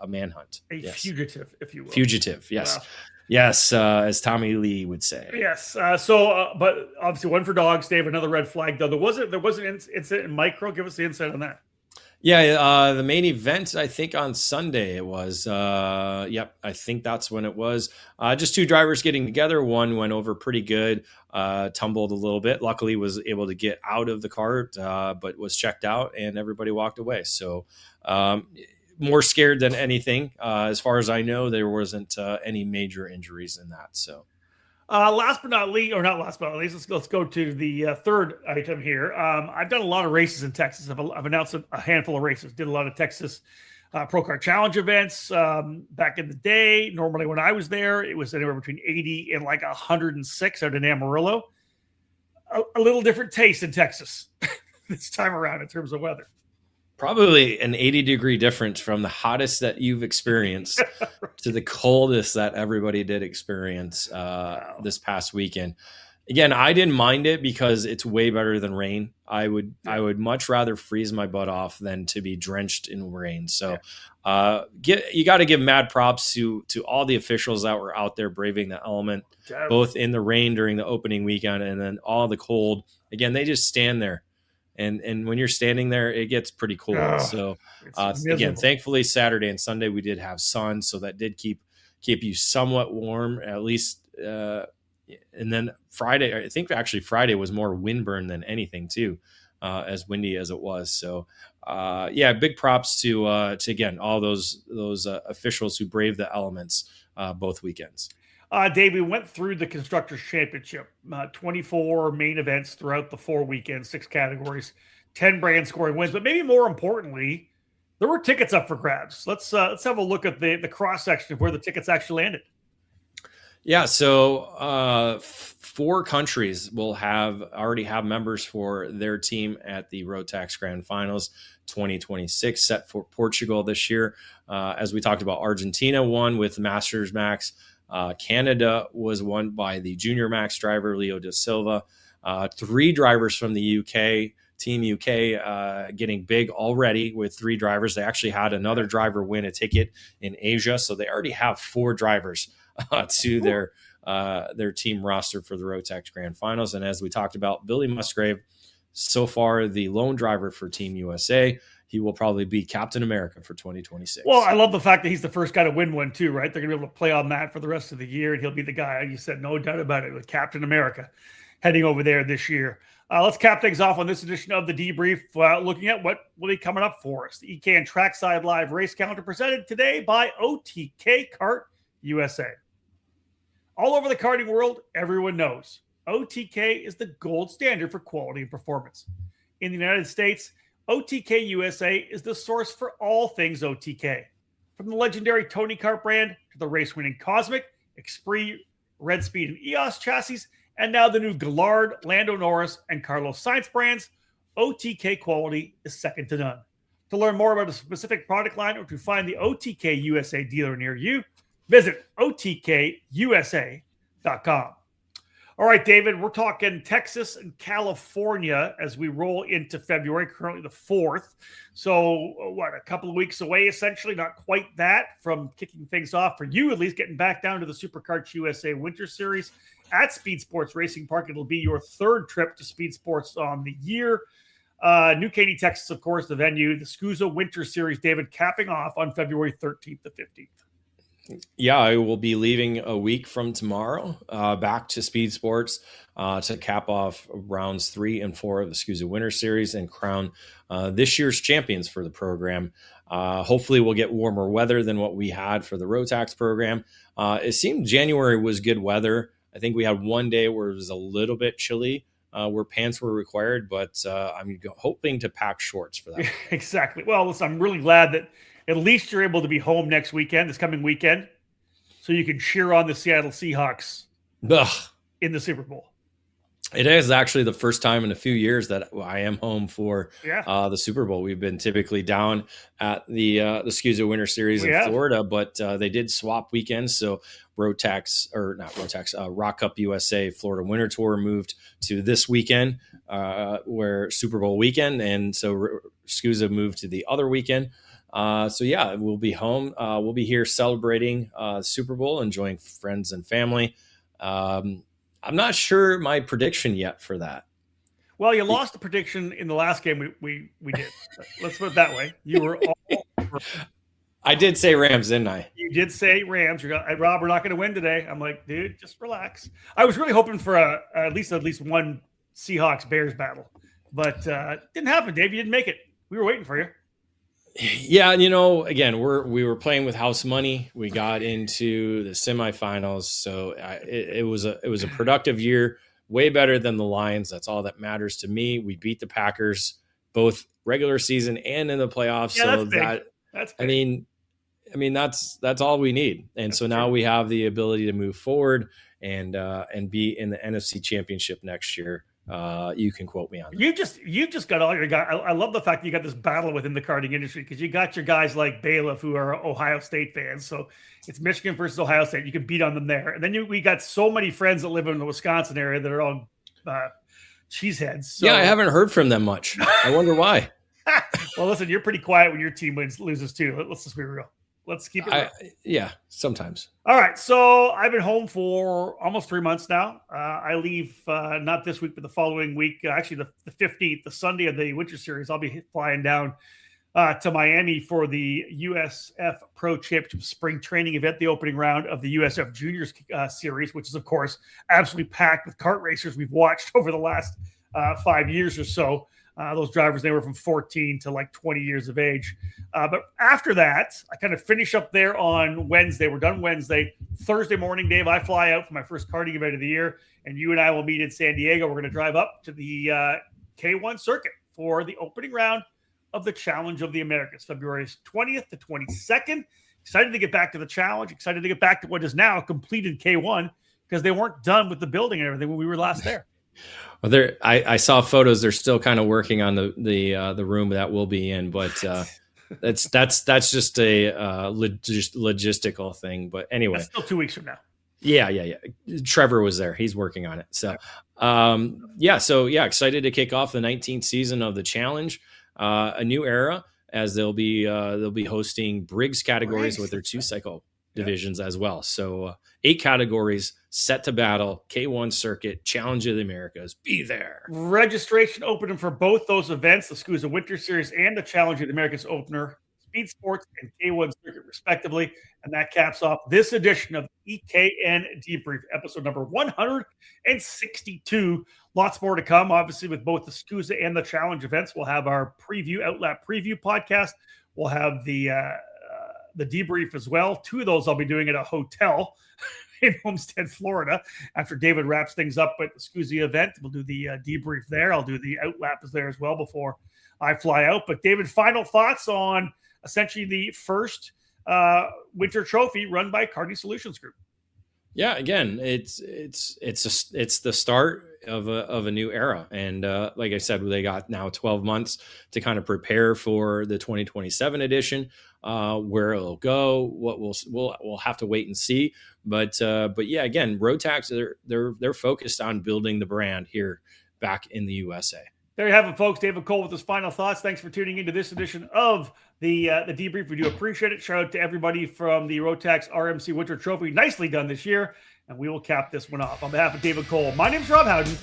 manhunt. Fugitive, if you will. Fugitive, yes. Wow. Yes, as Tommy Lee would say. Yes. But obviously one for dogs, Dave, another red flag, though. There was an incident in micro. Give us the insight on that. Yeah, the main event, I think on Sunday it was. Yep, I think that's when it was. Just 2 drivers getting together. One went over pretty good, tumbled a little bit. Luckily was able to get out of the cart, but was checked out, and everybody walked away. So more scared than anything. As far as I know, there wasn't any major injuries in that. So. Last but not least, let's go to the third item here. I've done a lot of races in Texas. I've announced a handful of races. Did a lot of Texas Pro Car Challenge events back in the day. Normally, when I was there, it was anywhere between 80 and like 106 out in Amarillo. A little different taste in Texas this time around in terms of weather. Probably an 80-degree difference from the hottest that you've experienced to the coldest that everybody did experience this past weekend. Again, I didn't mind it because it's way better than rain. I would much rather freeze my butt off than to be drenched in rain. So you got to give mad props to all the officials that were out there braving the element, both in the rain during the opening weekend and then all the cold. Again, they just stand there. And when you're standing there, it gets pretty cold. So again, thankfully Saturday and Sunday we did have sun, so that did keep you somewhat warm, at least. And then Friday, I think actually Friday was more windburn than anything too, as windy as it was. So big props to again all those officials who braved the elements both weekends. Dave, we went through the Constructors Championship, 24 main events throughout the 4 weekends, 6 categories, 10 brand scoring wins. But maybe more importantly, there were tickets up for grabs. Let's have a look at the cross section of where the tickets actually landed. Yeah, so 4 countries will already have members for their team at the Rotax Grand Finals 2026, set for Portugal this year. As we talked about, Argentina won with Masters Max. Canada was won by the Junior Max driver, Leo da Silva. 3 drivers from the UK, Team UK, getting big already with 3 drivers. They actually had another driver win a ticket in Asia, so they already have 4 drivers to their team roster for the Rotax Grand Finals. And as we talked about, Billy Musgrave, so far the lone driver for Team USA. He will probably be Captain America for 2026. Well, I love the fact that he's the first guy to win one too, right? They're going to be able to play on that for the rest of the year, and he'll be the guy, you said, no doubt about it, with Captain America heading over there this year. Let's cap things off on this edition of the Debrief, looking at what will be coming up for us. The EKN Trackside Live Race Calendar presented today by OTK Kart USA. All over the karting world, everyone knows OTK is the gold standard for quality and performance. In the United States, OTK USA is the source for all things OTK. From the legendary Tony Kart brand to the race-winning Cosmic, Esprit, Red Speed, and EOS chassis, and now the new Gallard, Lando Norris, and Carlos Sainz brands, OTK quality is second to none. To learn more about a specific product line or to find the OTK USA dealer near you, visit otkusa.com. All right, David, we're talking Texas and California as we roll into February, currently the 4th. So, a couple of weeks away, essentially, not quite that, from kicking things off for you, at least getting back down to the SuperKarts USA Winter Series at Speed Sports Racing Park. It'll be your third trip to Speed Sports on the year. New Katy, Texas, of course, the venue. The SCUSA Winter Series, David, capping off on February 13th to 15th. Yeah, I will be leaving a week from tomorrow back to Speed Sports to cap off rounds 3 and 4 of the SCUSA Winter Series and crown this year's champions for the program. Hopefully we'll get warmer weather than what we had for the Rotax program. It seemed January was good weather. I think we had one day where it was a little bit chilly where pants were required, but I'm hoping to pack shorts for that. Exactly. Well, listen, I'm really glad that at least you're able to be home this coming weekend, so you can cheer on the Seattle Seahawks in the Super Bowl. It is actually the first time in a few years that I am home for the Super Bowl. We've been typically down at the SCUSA Winter Series in Florida, but they did swap weekends. So Rock Cup USA Florida Winter Tour moved to this weekend, where Super Bowl weekend, and so SCUSA moved to the other weekend. We'll be home. We'll be here celebrating Super Bowl, enjoying friends and family. I'm not sure my prediction yet for that. Well, you lost the prediction in the last game we did. Let's put it that way. You were all I did say Rams, didn't I? You did say Rams. Rob, we're not going to win today. I'm like, dude, just relax. I was really hoping for at least one Seahawks-Bears battle, but didn't happen, Dave. You didn't make it. We were waiting for you. Yeah, again, we were playing with house money. We got into the semifinals, so it was a productive year, way better than the Lions. That's all that matters to me. We beat the Packers both regular season and in the playoffs. Yeah, so that's big. I mean that's all we need. And that's so now we have the ability to move forward and be in the NFC Championship next year. You can quote me on that. You just got all your guys. I love the fact that you got this battle within the karting industry, because you got your guys like Bailiff who are Ohio State fans. So it's Michigan versus Ohio State. You can beat on them there. And then we got so many friends that live in the Wisconsin area that are all cheeseheads. So. Yeah, I haven't heard from them much. I wonder why. Well, listen, you're pretty quiet when your team loses too. Let's just be real. Let's keep it real. Yeah, sometimes. All right. So I've been home for almost 3 months now. I leave not this week, but the following week, actually the 15th, the Sunday of the Winter Series. I'll be flying down to Miami for the USF Pro Championship Spring Training event, the opening round of the USF Juniors Series, which is, of course, absolutely packed with kart racers we've watched over the last 5 years or so. Those drivers, they were from 14 to like 20 years of age. But after that, I kind of finish up there on Wednesday. We're done Wednesday. Thursday morning, Dave, I fly out for my first karting event of the year, and you and I will meet in San Diego. We're going to drive up to the K1 circuit for the opening round of the Challenge of the Americas, February 20th to 22nd. Excited to get back to the challenge. Excited to get back to what is now completed K1, because they weren't done with the building and everything when we were last there. Well, I saw photos. They're still kind of working on the room that we'll be in, but that's just a logistical thing. But anyway, that's still 2 weeks from now. Yeah. Trevor was there. He's working on it. So, excited to kick off the 19th season of the challenge, a new era, as they'll be hosting Briggs categories with their 2-cycle divisions as well. So 8 categories set to battle, K1 circuit, Challenge of the Americas. Be there. Registration opening for both those events, the SCUSA Winter Series and the Challenge of the Americas opener, Speed Sports and K1 circuit respectively. And that caps off this edition of EKN Debrief, episode number 162. Lots more to come, obviously, with both the SCUSA and the Challenge events. We'll have our outlap preview podcast. We'll have the debrief as well. 2 of those I'll be doing at a hotel in Homestead, Florida. After David wraps things up at the Scusi event, we'll do the debrief there. I'll do the outlaps there as well before I fly out. But David, final thoughts on essentially the first winter trophy run by Karting Solutions Group. Yeah, again, it's the start of a new era, and like I said, they got now 12 months to kind of prepare for the 2027 edition. Where it'll go, what we'll have to wait and see. But yeah, again, Rotax they're focused on building the brand here back in the USA. There you have it, folks. David Cole with his final thoughts. Thanks for tuning into this edition of the debrief. We do appreciate it. Shout out to everybody from the Rotax RMC Winter Trophy. Nicely done this year. And we will cap this one off. On behalf of David Cole, my name's Rob Howden.